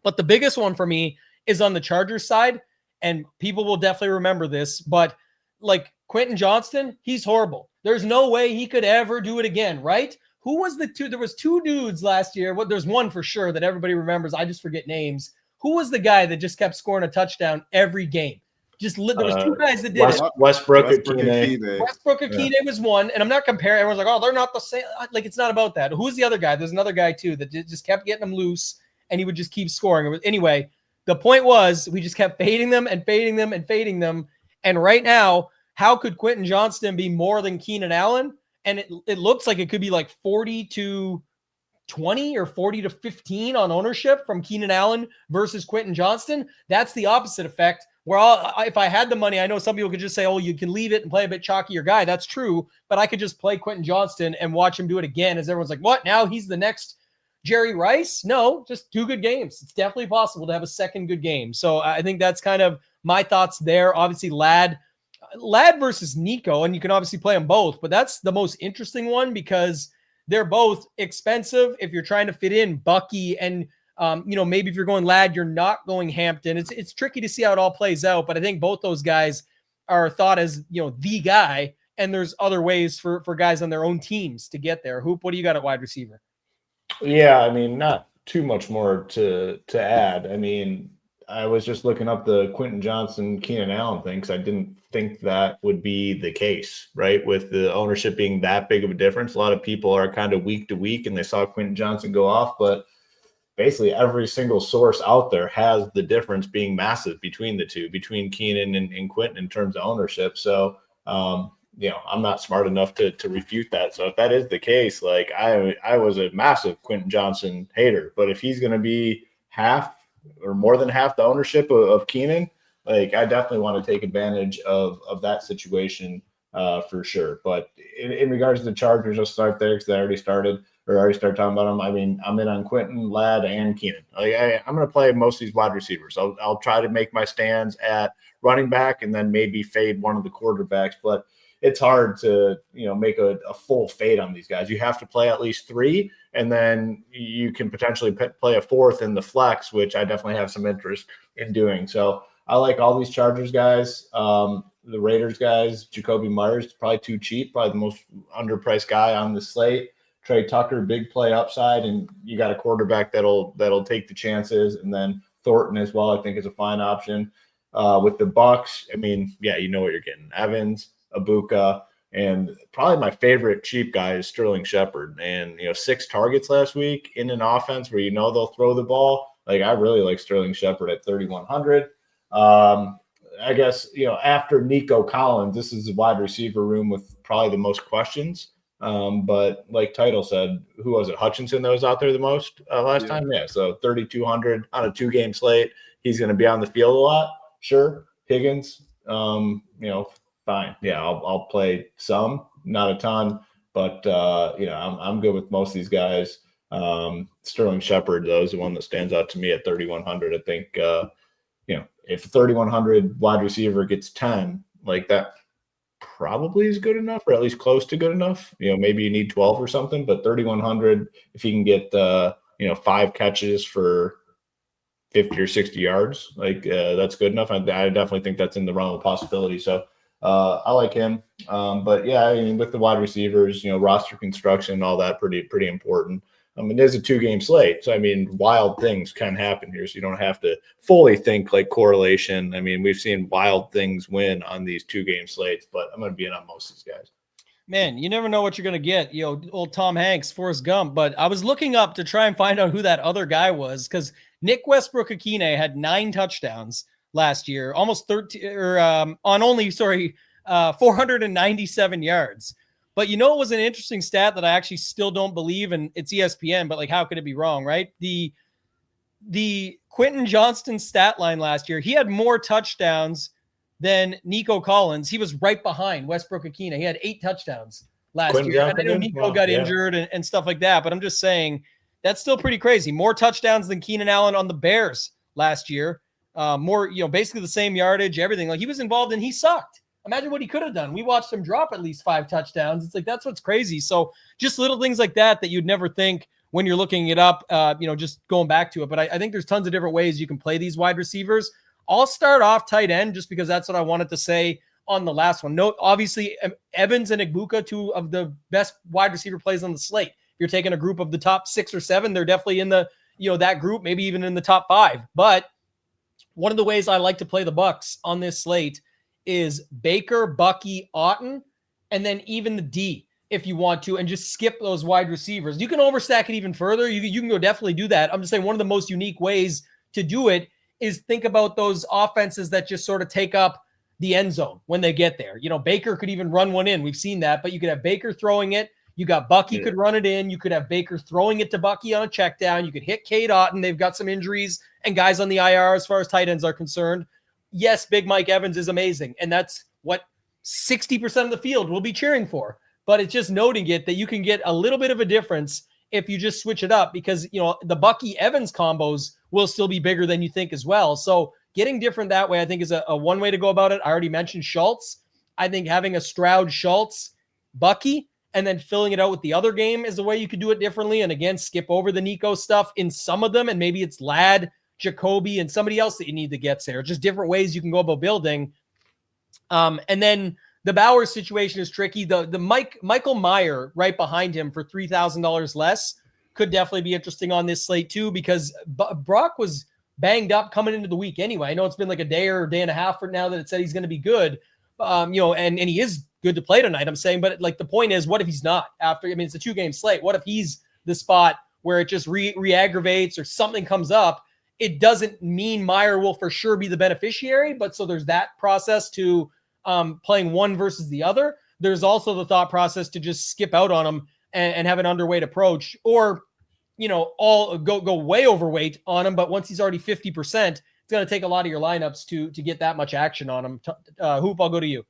But the biggest one for me is on the Chargers side, and people will definitely remember this, but like Quentin Johnston, he's horrible. There's no way he could ever do it again, right? Who was the two? There was 2 dudes last year. Well, there's one for sure that everybody remembers. I just forget names. Who was the guy that just kept scoring a touchdown every game? There was 2 guys that did it. Westbrook Akine. Westbrook Akine was one, and I'm not comparing. Everyone's like, oh, they're not the same. Like, it's not about that. Who's the other guy? There's another guy too that just kept getting them loose, and he would just keep scoring. Anyway, the point was we just kept fading them and fading them and fading them. And right now, how could Quentin Johnston be more than Keenan Allen? And it looks like it could be like 40-20 or 40-15 on ownership from Keenan Allen versus Quentin Johnston. That's the opposite effect. Where if I had the money, I know some people could just say, oh, you can leave it and play a bit chalkier guy. That's true. But I could just play Quentin Johnston and watch him do it again as everyone's like, what? Now he's the next Jerry Rice? No, just 2 good games. It's definitely possible to have a second good game. So I think that's kind of my thoughts there. Obviously, Ladd versus Nico, and you can obviously play them both, but that's the most interesting one because they're both expensive if you're trying to fit in Bucky and maybe if you're going Ladd, you're not going Hampton. It's tricky to see how it all plays out, but I think both those guys are thought as the guy, and there's other ways for guys on their own teams to get there. Hoop, what do you got at wide receiver? Yeah, I mean, not too much more to add. I mean, I was just looking up the Quentin Johnson, Keenan Allen thing because I didn't think that would be the case, right? With the ownership being that big of a difference. A lot of people are kind of week to week and they saw Quentin Johnson go off, but basically every single source out there has the difference being massive between the two, between Keenan and Quentin in terms of ownership. So, I'm not smart enough to refute that. So if that is the case, like I was a massive Quentin Johnson hater, but if he's going to be half or more than half the ownership of Keenan, like I definitely want to take advantage of that situation for sure. But in regards to the Chargers, I'll start there because I already started talking about them. I mean, I'm in on Quentin, Ladd, and Keenan. Like I'm going to play most of these wide receivers. I'll try to make my stands at running back and then maybe fade one of the quarterbacks. But it's hard to make a full fade on these guys. You have to play at least 3, and then you can potentially play a 4th in the flex, which I definitely have some interest in doing. So I like all these Chargers guys, the Raiders guys. Jacoby Myers, probably too cheap, probably the most underpriced guy on the slate. Trey Tucker, big play upside, and you got a quarterback that'll take the chances, and then Thornton as well, I think is a fine option. With the Bucks, I mean, yeah, you know what you're getting. Evans, Abuka, and probably my favorite cheap guy is Sterling Shepard. And 6 targets last week in an offense where they'll throw the ball. Like I really like Sterling Shepard at 3,100. I guess after Nico Collins, this is the wide receiver room with probably the most questions. But like Title said, who was it? Hutchinson that was out there the most last time? Yeah. So 3,200 on a 2-game slate. He's going to be on the field a lot. Sure. Higgins, fine. Yeah, I'll play some, not a ton, but I'm good with most of these guys. Sterling Shepard, though, is the one that stands out to me at 3,100. I think, if 3,100 wide receiver gets 10, like that probably is good enough, or at least close to good enough. Maybe you need 12 or something, but 3,100, if you can get 5 catches for 50 or 60 yards, that's good enough. I definitely think that's in the realm of possibility. So I like him. But yeah, I mean, with the wide receivers, roster construction, all that pretty important. There's a 2-game slate. So, I mean, wild things can happen here. So you don't have to fully think like correlation. I mean, we've seen wild things win on these 2-game slates, but I'm going to be in on most of these guys. Man, you never know what you're going to get. Old Tom Hanks, Forrest Gump. But I was looking up to try and find out who that other guy was, because Nick Westbrook-Akine had 9 touchdowns last year, almost 13, or on only 497 yards. But it was an interesting stat that I actually still don't believe, and it's ESPN, but how could it be wrong, right? The Quentin Johnston stat line last year, he had more touchdowns than Nico Collins. He was right behind Westbrook-Akine. He had 8 touchdowns last year. And I know Nico got injured and stuff like that, but I'm just saying that's still pretty crazy. More touchdowns than Keenan Allen on the Bears last year. More, basically the same yardage, everything. He was involved and he sucked. Imagine what he could have done. We watched him drop at least 5 touchdowns. It's that's what's crazy. So just little things like that you'd never think when you're looking it up, just going back to it. But I think there's tons of different ways you can play these wide receivers. I'll start off tight end just because that's what I wanted to say on the last one. No, obviously, Evans and Igbuka, 2 of the best wide receiver plays on the slate. If you're taking a group of the top 6 or 7, they're definitely in the, that group, maybe even in the top 5. But one of the ways I like to play the Bucs on this slate is Baker, Bucky, Otton, and then even the D if you want to, and just skip those wide receivers. You can overstack it even further. You can go definitely do that. I'm just saying one of the most unique ways to do it is think about those offenses that just sort of take up the end zone when they get there. Baker could even run one in. We've seen that, but you could have Baker throwing it. You got Bucky could run it in. You could have Baker throwing it to Bucky on a check down. You could hit Cade Otton. They've got some injuries and guys on the IR as far as tight ends are concerned. Yes, Big Mike Evans is amazing, and that's what 60% of the field will be cheering for. But it's just noting it that you can get a little bit of a difference if you just switch it up, because the Bucky Evans combos will still be bigger than you think as well. So getting different that way, I think, is a one way to go about it. I already mentioned Schultz. I think having a Stroud, Schultz, Bucky, and then filling it out with the other game is the way you could do it differently. And again, skip over the Nico stuff in some of them, and maybe it's Ladd, Jacoby, and somebody else that you need that gets there. Just different ways you can go about building. And then the Bowers situation is tricky. The Michael Mayer right behind him for $3,000 less could definitely be interesting on this slate too, because Brock was banged up coming into the week anyway. I know it's been like a day or a day and a half for now that it said he's going to be good, and he is good to play tonight, I'm saying. But the point is, what if he's not after? I mean, it's a 2-game slate. What if he's the spot where it just re-aggravates or something comes up? It doesn't mean Meyer will for sure be the beneficiary, but so there's that process to playing one versus the other. There's also the thought process to just skip out on him and have an underweight approach, or all go way overweight on him. But once he's already 50%, it's going to take a lot of your lineups to get that much action on him. Hoop, I'll go to you.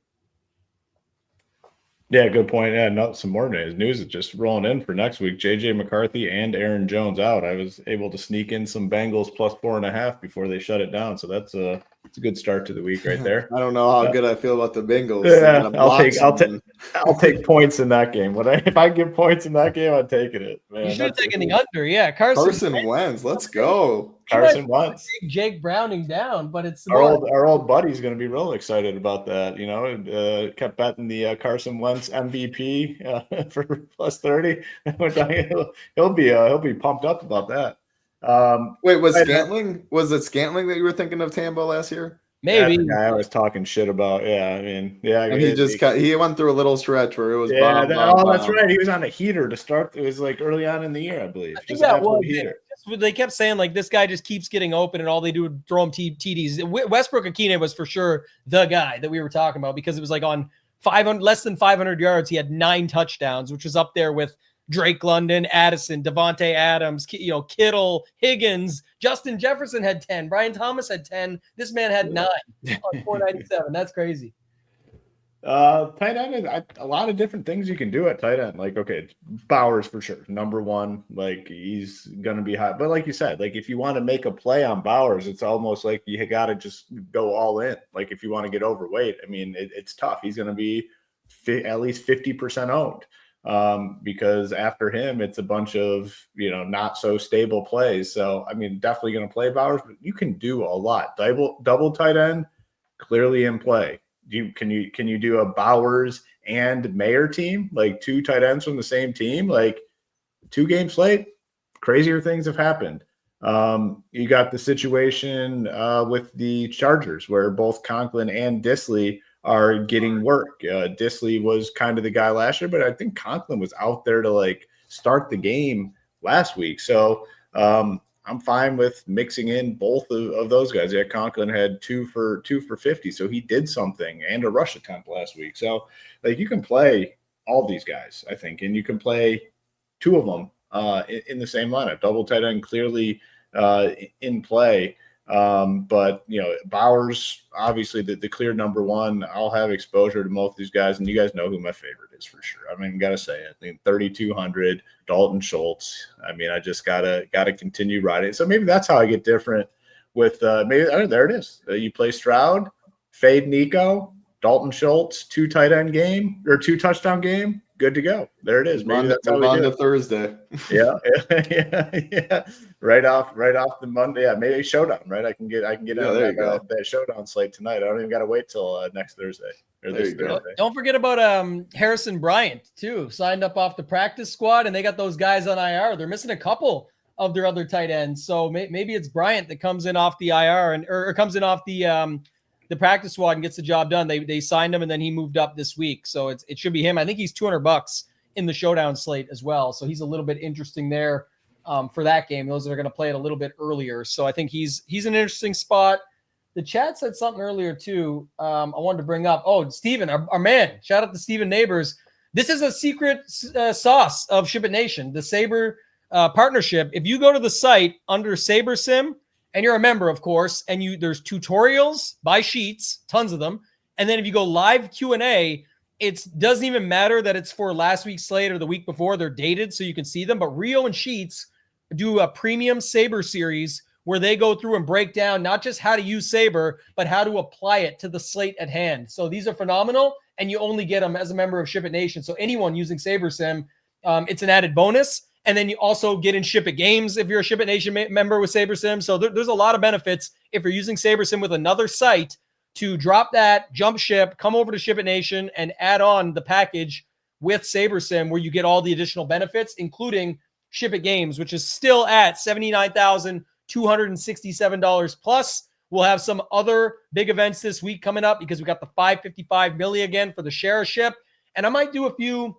Yeah, good point. Yeah, some more news is just rolling in for next week. JJ McCarthy and Aaron Jones out. I was able to sneak in some Bengals plus 4.5 before they shut it down. So that's a good start to the week right there. I don't know how good I feel about the Bengals. Yeah, I'll take points in that game. If I give points in that game, I'm taking it. Man, you should have taken the under. Yeah, Carson Wentz. Let's go. Carson Wentz. Jake Browning down, but it's our old buddy's going to be real excited about that. Kept betting the Carson Wentz MVP for plus 30. he'll be pumped up about that. Wait, was it Scantling that you were thinking of Tambo last year? Maybe. That's the guy I was talking shit about. Yeah, I mean, yeah. And he went through a little stretch where it was. That's right. He was on a heater to start. It was early on in the year, I believe. I think that was heater. They kept saying this guy just keeps getting open, and all they do is throw him TDs. Westbrook-Akine was for sure the guy that we were talking about, because it was on less than 500 yards. He had 9 touchdowns, which was up there with Drake London, Addison, Devontae Adams, Kittle, Higgins. Justin Jefferson had 10. Brian Thomas had 10. This man had 9 on 497. That's crazy. Tight end, a lot of different things you can do at tight end. Like, okay, Bowers for sure, number one. Like, he's gonna be high. But like you said, like if you want to make a play on Bowers, it's almost like you got to just go all in. Like if you want to get overweight, I mean, it's tough. He's gonna be at least 50% owned. Because after him, it's a bunch of, not so stable plays. So, I mean, definitely going to play Bowers, but you can do a lot. Double tight end, clearly in play. Can you do a Bowers and Mayer team, like 2 tight ends from the same team, like 2-game slate? Crazier things have happened. You got the situation with the Chargers where both Conklin and Disley are getting work. Disley was kind of the guy last year, but I think Conklin was out there to like start the game last week. So I'm fine with mixing in both of those guys. Yeah, Conklin had 2 for 50, so he did something, and a rush attempt last week. So like you can play all these guys, I think, and you can play 2 of them in the same lineup. Double tight end clearly in play. But Bowers, obviously the clear number one. I'll have exposure to most of these guys, and you guys know who my favorite is for sure. I mean, gotta say it. I think 3,200 Dalton Schultz. I mean, I just gotta continue riding. So maybe that's how I get different with there it is. You play Stroud, fade Nico, Dalton Schultz, 2 tight end game or 2 touchdown game. Good to go. There it is. Maybe that's how we do it. Thursday. Yeah. Right off the Monday. Yeah, maybe Showdown. Right, I can get out that Showdown slate tonight. I don't even got to wait till next Thursday or this Thursday. Don't forget about Harrison Bryant too. Signed up off the practice squad, and they got those guys on IR. They're missing a couple of their other tight ends, so maybe it's Bryant that comes in off the IR or comes in off the practice squad and gets the job done. They signed him, and then he moved up this week. So it should be him. I think he's $200 in the Showdown slate as well. So he's a little bit interesting there for that game. Those that are going to play it a little bit earlier. So I think he's an interesting spot. The chat said something earlier too. I wanted to bring up. Oh, Steven, our man. Shout out to Steven Neighbors. This is a secret sauce of SHIPIT Nation, the Sabre partnership. If you go to the site under Sabre Sim, and you're a member, of course, and there's tutorials by Sheets, tons of them. And then if you go live Q&A, it doesn't even matter that it's for last week's slate or the week before. They're dated so you can see them. But Rio and Sheets do a premium Sabre series where they go through and break down not just how to use Sabre, but how to apply it to the slate at hand. So these are phenomenal, and you only get them as a member of SHIPIT Nation. So anyone using Sabre Sim, it's an added bonus. And then you also get in SHIPIT games if you're a SHIPIT Nation member with SaberSim. So there's a lot of benefits if you're using SaberSim with another site to drop that, jump ship, come over to SHIPIT Nation and add on the package with SaberSim where you get all the additional benefits, including SHIPIT games, which is still at $79,267 plus. We'll have some other big events this week coming up because we got the 555 milli again for the share ship. And I might throw a few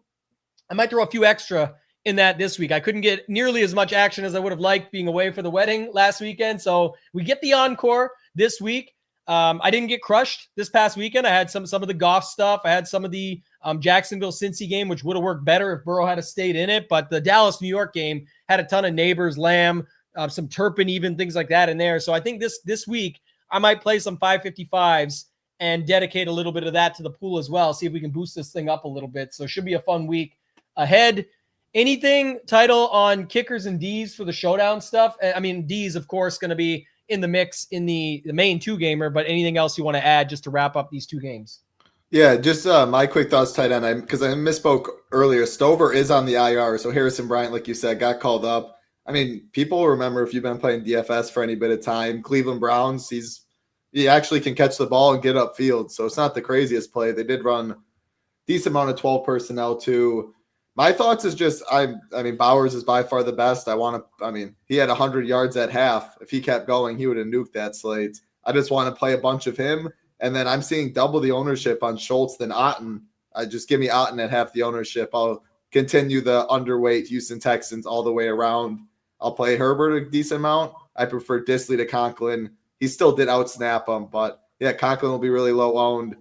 extra in that this week. I couldn't get nearly as much action as I would have liked being away for the wedding last weekend. So we get the encore this week. I didn't get crushed this past weekend. I had some of the Goff stuff. I had some of the Jacksonville-Cincy game, which would have worked better if Burrow had stayed in it. But the Dallas-New York game had a ton of Neighbors, Lamb, some Turpin, even things like that in there. So I think this week I might play some 555s and dedicate a little bit of that to the pool as well. See if we can boost this thing up a little bit. So it should be a fun week ahead. Anything title on kickers and D's for the Showdown stuff? I mean, D's, of course, going to be in the mix in the main 2-gamer, but anything else you want to add just to wrap up these 2 games? Yeah, just my quick thoughts tight end, because I misspoke earlier. Stover is on the IR, so Harrison Bryant, like you said, got called up. I mean, people remember if you've been playing DFS for any bit of time, Cleveland Browns, he actually can catch the ball and get upfield, so it's not the craziest play. They did run decent amount of 12 personnel too. My thoughts is just, I mean, Bowers is by far the best. He had 100 yards at half. If he kept going, he would have nuked that slate. I just want to play a bunch of him. And then I'm seeing double the ownership on Schultz than Otten. Just give me Otten at half the ownership. I'll continue the underweight Houston Texans all the way around. I'll play Herbert a decent amount. I prefer Disley to Conklin. He still did outsnap him, but yeah, Conklin will be really low owned.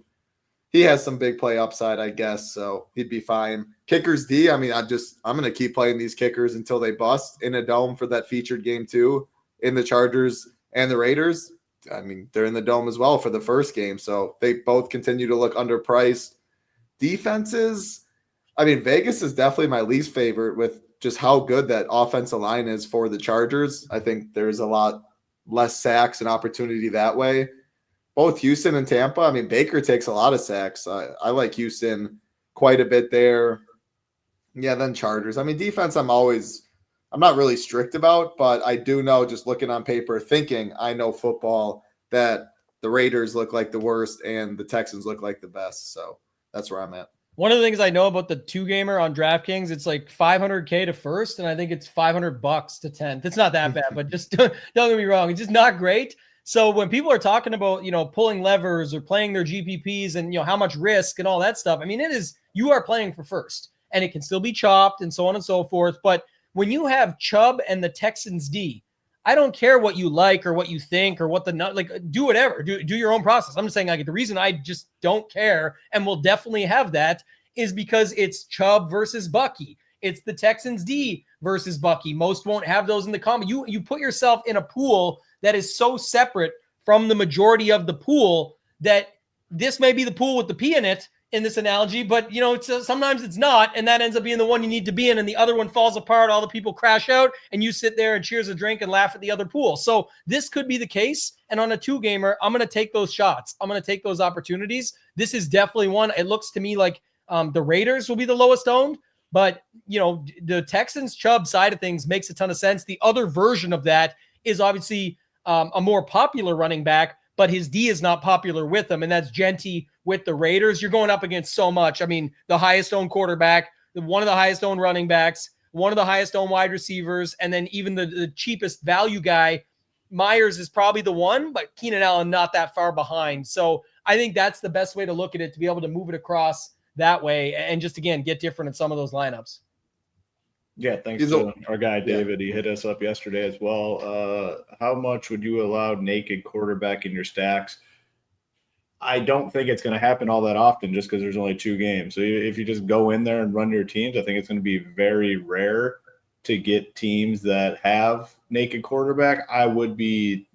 he has some big play upside, I guess, so he'd be fine. Kickers D, I mean, I'm going to keep playing these kickers until they bust in a dome for that featured game too, in the Chargers and the Raiders. I mean, they're in the dome as well for the first game, so they both continue to look underpriced. Defenses, I mean, Vegas is definitely my least favorite with just how good that offensive line is for the Chargers. I think there's a lot less sacks and opportunity that way. Both Houston and Tampa, I mean, Baker takes a lot of sacks. I like Houston quite a bit there. Yeah, then Chargers. I mean, defense, I'm not really strict about, but I do know, just looking on paper, thinking I know football, that the Raiders look like the worst and the Texans look like the best. So that's where I'm at. One of the things I know about the 2-gamer on DraftKings, it's like $500K to first, and I think it's $500 to 10th. It's not that bad, but just don't get me wrong. It's just not great. So when people are talking about, pulling levers or playing their GPPs and, how much risk and all that stuff, I mean, you are playing for first, and it can still be chopped and so on and so forth. But when you have Chubb and the Texans D, I don't care what you like or what you think or what do whatever, do your own process. I'm just saying, the reason I just don't care and will definitely have that is because it's Chubb versus Bucky. It's the Texans D versus Bucky. Most won't have those in the combo. You put yourself in a pool that is so separate from the majority of the pool that this may be the pool with the P in it in this analogy, but sometimes it's not, and that ends up being the one you need to be in, and the other one falls apart, all the people crash out, and you sit there and cheers a drink and laugh at the other pool. So this could be the case, and on a 2-gamer, I'm going to take those shots. I'm going to take those opportunities. This is definitely one. It looks to me like the Raiders will be the lowest owned, but the Texans Chubb side of things makes a ton of sense. The other version of that is obviously a more popular running back, but his D is not popular with him, and that's Genty with the Raiders. You're going up against so much. I mean, the highest owned quarterback, one of the highest owned running backs, one of the highest owned wide receivers, and then even the cheapest value guy. Myers is probably the one, but Keenan Allen not that far behind. So I think that's the best way to look at it, to be able to move it across that way and just, again, get different in some of those lineups. Yeah, thanks to our guy David. He hit us up yesterday as well. How much would you allow naked quarterback in your stacks? I don't think it's going to happen all that often just because there's only 2 games. So if you just go in there and run your teams, I think it's going to be very rare to get teams that have naked quarterback. I would be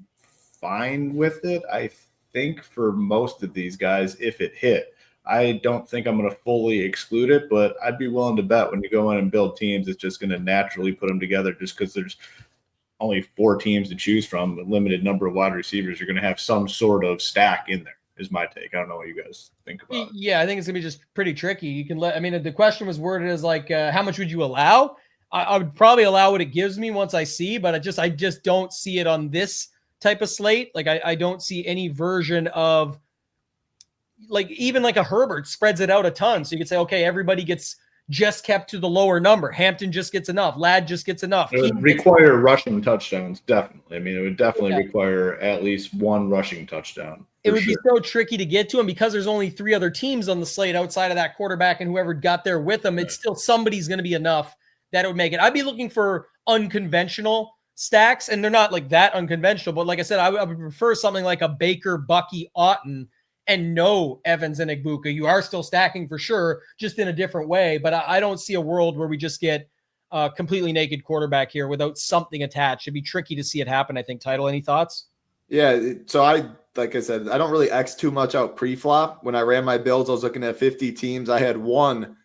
fine with it, I think, for most of these guys if it hit. I don't think I'm going to fully exclude it, but I'd be willing to bet when you go in and build teams, it's just going to naturally put them together just because there's only 4 teams to choose from, a limited number of wide receivers. You're going to have some sort of stack in there, is my take. I don't know what you guys think about it. Yeah, I think it's going to be just pretty tricky. You can the question was worded as like, how much would you allow? I would probably allow what it gives me once I see, but I just don't see it on this type of slate. Like I don't see any version of, like, even like a Herbert spreads it out a ton. So you could say, okay, everybody gets just kept to the lower number. Hampton just gets enough. Ladd just gets enough. It would require rushing touchdowns, definitely. I mean, it would definitely require at least 1 rushing touchdown. It would be so tricky to get to him because there's only 3 other teams on the slate outside of that quarterback and whoever got there with them. It's still somebody's going to be enough that it would make it. I'd be looking for unconventional stacks, and they're not like that unconventional. But like I said, I would prefer something like a Baker, Bucky, Otton, and no Evans and Igbuka. You are still stacking for sure, just in a different way. But I don't see a world where we just get a completely naked quarterback here without something attached. It'd be tricky to see it happen, I think. Title, any thoughts? Yeah, so like I said, I don't really X too much out pre-flop. When I ran my builds, I was looking at 50 teams. I had 1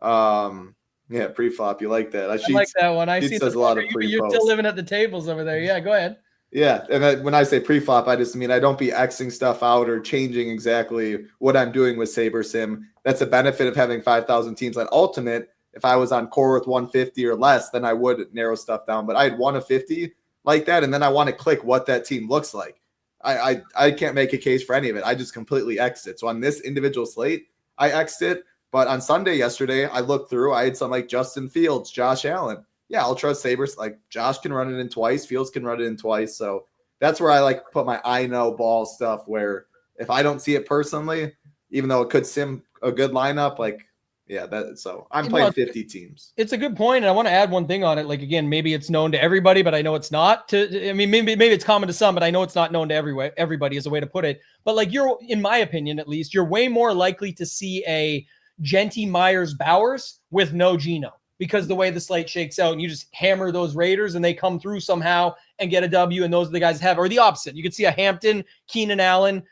pre-flop. You like that? I like that one. I see a lot of pre-posts. You're still living at the tables over there. Yeah, go ahead. Yeah, and when I say pre-flop, I just mean I don't be Xing stuff out or changing exactly what I'm doing with SaberSim. That's a benefit of having 5,000 teams on Ultimate. If I was on core with 150 or less, then I would narrow stuff down. But I had 1 of 50 like that, and then I want to click what that team looks like. I can't make a case for any of it. I just completely X'd it. So on this individual slate, I X'd it. But on Sunday yesterday, I looked through. I had some like Justin Fields, Josh Allen. Yeah, I'll trust Sabres. Like Josh can run it in twice. Fields can run it in twice. So that's where I like put my I know ball stuff, where if I don't see it personally, even though it could sim a good lineup, like, Yeah, so I'm playing 50 teams. It's a good point, and I want to add one thing on it. Like, again, maybe it's known to everybody, but I know it's not. Maybe it's common to some, but I know it's not known to everybody is a way to put it. But like, in my opinion, at least, you're way more likely to see a Genty Myers Bowers with no Geno, because the way the slate shakes out, and you just hammer those Raiders and they come through somehow and get a W, and those are the guys that have, or the opposite. You could see a Hampton, Keenan Allen,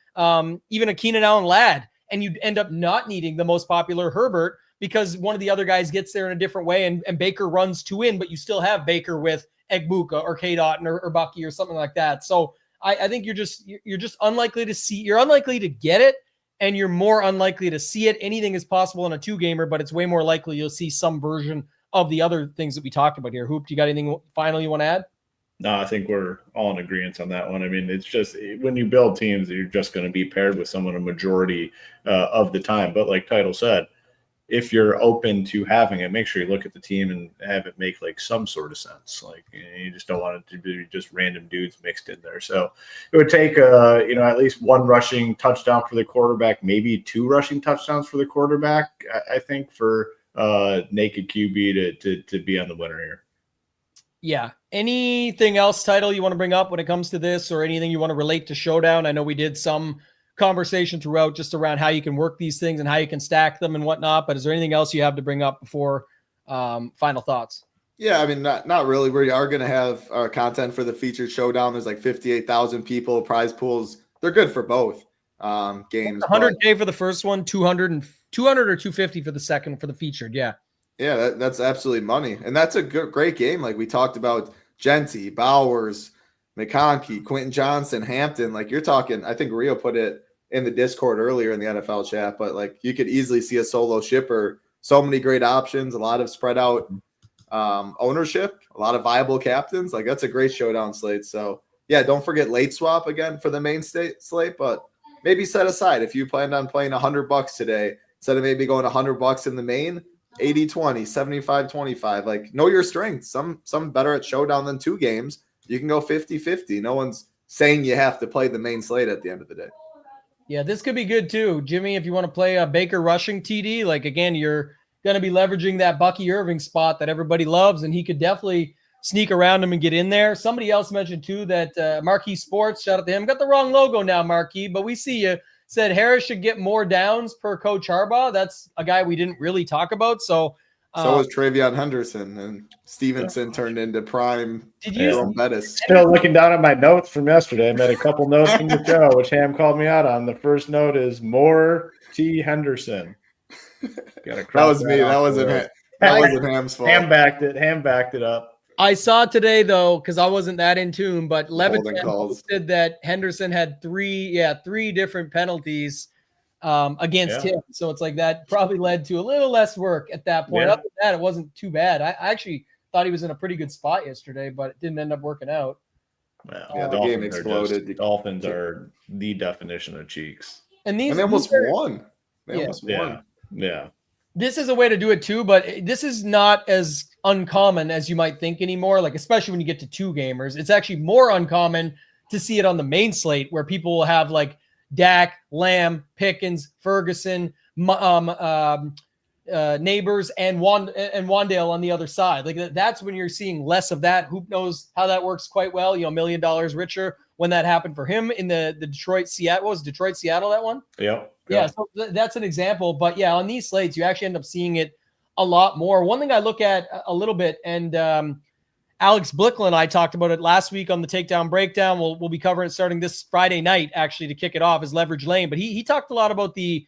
even a Keenan Allen Ladd, and you'd end up not needing the most popular Herbert because one of the other guys gets there in a different way, and Baker runs 2 in, but you still have Baker with Egbuka or K. Dotton or Bucky or something like that. So I think you're just unlikely to see, you're unlikely to get it, and you're more unlikely to see it. Anything is possible in a 2-gamer, but it's way more likely you'll see some version of the other things that we talked about here. Hoop, do you got anything final you want to add? No, I think we're all in agreement on that one. I mean, it's just when you build teams, you're just going to be paired with someone a majority of the time. But like Title said, if you're open to having it, make sure you look at the team and have it make like some sort of sense. Like, you just don't want it to be just random dudes mixed in there. So it would take at least 1 rushing touchdown for the quarterback, maybe 2 rushing touchdowns for the quarterback. I think for naked QB to be on the winner here. Yeah. Anything else, Title, you want to bring up when it comes to this, or anything you want to relate to Showdown? I know we did some conversation throughout just around how you can work these things and how you can stack them and whatnot, but is there anything else you have to bring up before final thoughts? Yeah, I mean, not really. We are going to have our content for the featured Showdown. There's like 58,000 people, prize pools. They're good for both games. 100K for the first one, 200 or 250 for the second for the featured. Yeah. Yeah, that's absolutely money. And that's a great game. Like we talked about Genty, Bowers, McConkey, Quentin Johnson, Hampton. Like you're talking, I think Rio put it in the Discord earlier in the NFL chat, but like you could easily see a solo shipper. So many great options, a lot of spread out ownership, a lot of viable captains. Like that's a great Showdown slate. So yeah, don't forget late swap again for the main slate, but maybe set aside if you planned on playing $100 today, instead of maybe going $100 in the main, 80-20, 75-25. Like know your strengths. Some better at Showdown than 2 games. You can go 50-50. No one's saying you have to play the main slate at the end of the day. Yeah, this could be good too. Jimmy, if you want to play a Baker rushing TD, like again, you're going to be leveraging that Bucky Irving spot that everybody loves, and he could definitely sneak around him and get in there. Somebody else mentioned too that Marquee Sports, shout out to him, got the wrong logo now, Marquee, but we see you. Said Harris should get more downs per Coach Harbaugh. That's a guy we didn't really talk about. So was Travion Henderson, and Stevenson turned into prime. Did you? Bettis. Still looking down at my notes from yesterday. I made a couple notes from the show, which Ham called me out on. The first note is more T. Henderson. That was me. That wasn't Ham's fault. Ham backed it up. I saw today, though, because I wasn't that in tune, but Levitt said that Henderson had three different penalties against him. So it's like that probably led to a little less work at that point. Yeah. Other than that, it wasn't too bad. I actually thought he was in a pretty good spot yesterday, but it didn't end up working out. Well, the game exploded. Dolphins are the definition of cheeks. And they almost won. Yeah. This is a way to do it too, but this is not as uncommon as you might think anymore. Like, especially when you get to 2 gamers, it's actually more uncommon to see it on the main slate where people will have like Dak, Lamb, Pickens, Ferguson, Neighbors, and Wandale on the other side. Like that's when you're seeing less of that. Hoop knows how that works quite well. $1 million richer when that happened for him in the Detroit Seattle. What was Detroit Seattle that one? Yeah, so that's an example. But yeah, on these slates, you actually end up seeing it a lot more. One thing I look at a little bit, and Alex Blickle and I talked about it last week on the Takedown Breakdown. We'll be covering it starting this Friday night, actually, to kick it off, is Leverage Lane. But he talked a lot about the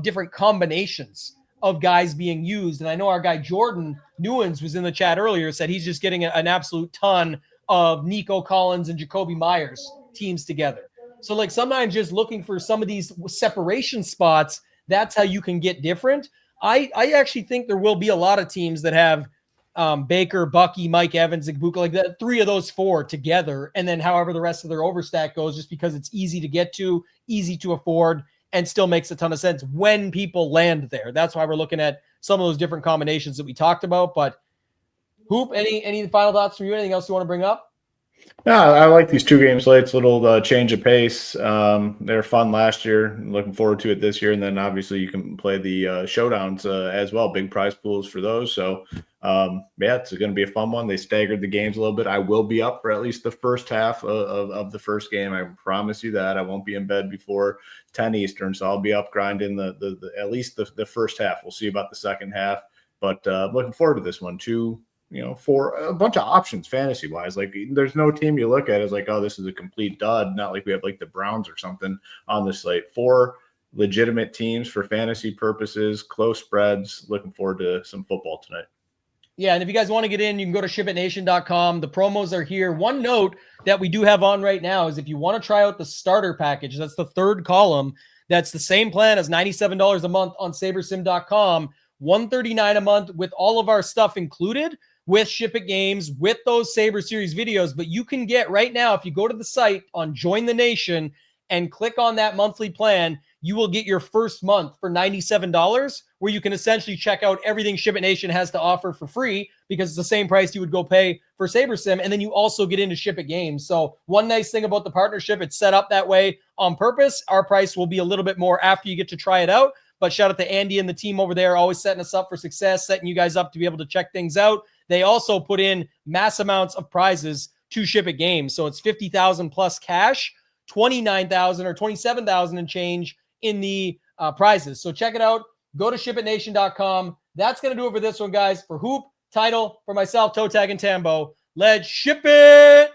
different combinations of guys being used. And I know our guy Jordan Newens was in the chat earlier, said he's just getting an absolute ton of Nico Collins and Jacoby Myers teams together. So like sometimes just looking for some of these separation spots, that's how you can get different. I actually think there will be a lot of teams that have Baker, Bucky, Mike Evans, and Buka, like that, 3 of those 4 together. And then however the rest of their overstack goes, just because it's easy to get to, easy to afford, and still makes a ton of sense when people land there. That's why we're looking at some of those different combinations that we talked about. But Hoop, any final thoughts from you? Anything else you want to bring up? Yeah, I like these 2-game slates, little change of pace. They're fun last year. Looking forward to it this year. And then obviously you can play the showdowns as well, big prize pools for those. So, yeah, it's going to be a fun one. They staggered the games a little bit. I will be up for at least the first half of the first game. I promise you that. I won't be in bed before 10 Eastern, so I'll be up grinding the at least the first half. We'll see about the second half. But looking forward to this one too. For a bunch of options fantasy wise. Like there's no team you look at as like, oh, this is a complete dud. Not like we have like the Browns or something on the slate. 4 legitimate teams for fantasy purposes, close spreads. Looking forward to some football tonight. Yeah, and if you guys want to get in, you can go to SHIPITNation.com. The promos are here. One note that we do have on right now is if you want to try out the starter package, that's the third column. That's the same plan as $97 a month on SaberSim.com, $139 a month with all of our stuff included, with SHIPIT games, with those Saber Series videos. But you can get right now, if you go to the site on Join the Nation and click on that monthly plan, you will get your first month for $97, where you can essentially check out everything SHIPIT Nation has to offer for free, because it's the same price you would go pay for SaberSim. And then you also get into SHIPIT games. So one nice thing about the partnership, it's set up that way on purpose. Our price will be a little bit more after you get to try it out. But shout out to Andy and the team over there, always setting us up for success, setting you guys up to be able to check things out. They also put in mass amounts of prizes to SHIPIT games. So it's 50,000 plus cash, 29,000 or 27,000 and change in the prizes. So check it out. Go to SHIPITNation.com. That's going to do it for this one, guys. For Hoop, Title, for myself, ToeTagginTambo, let's ship it.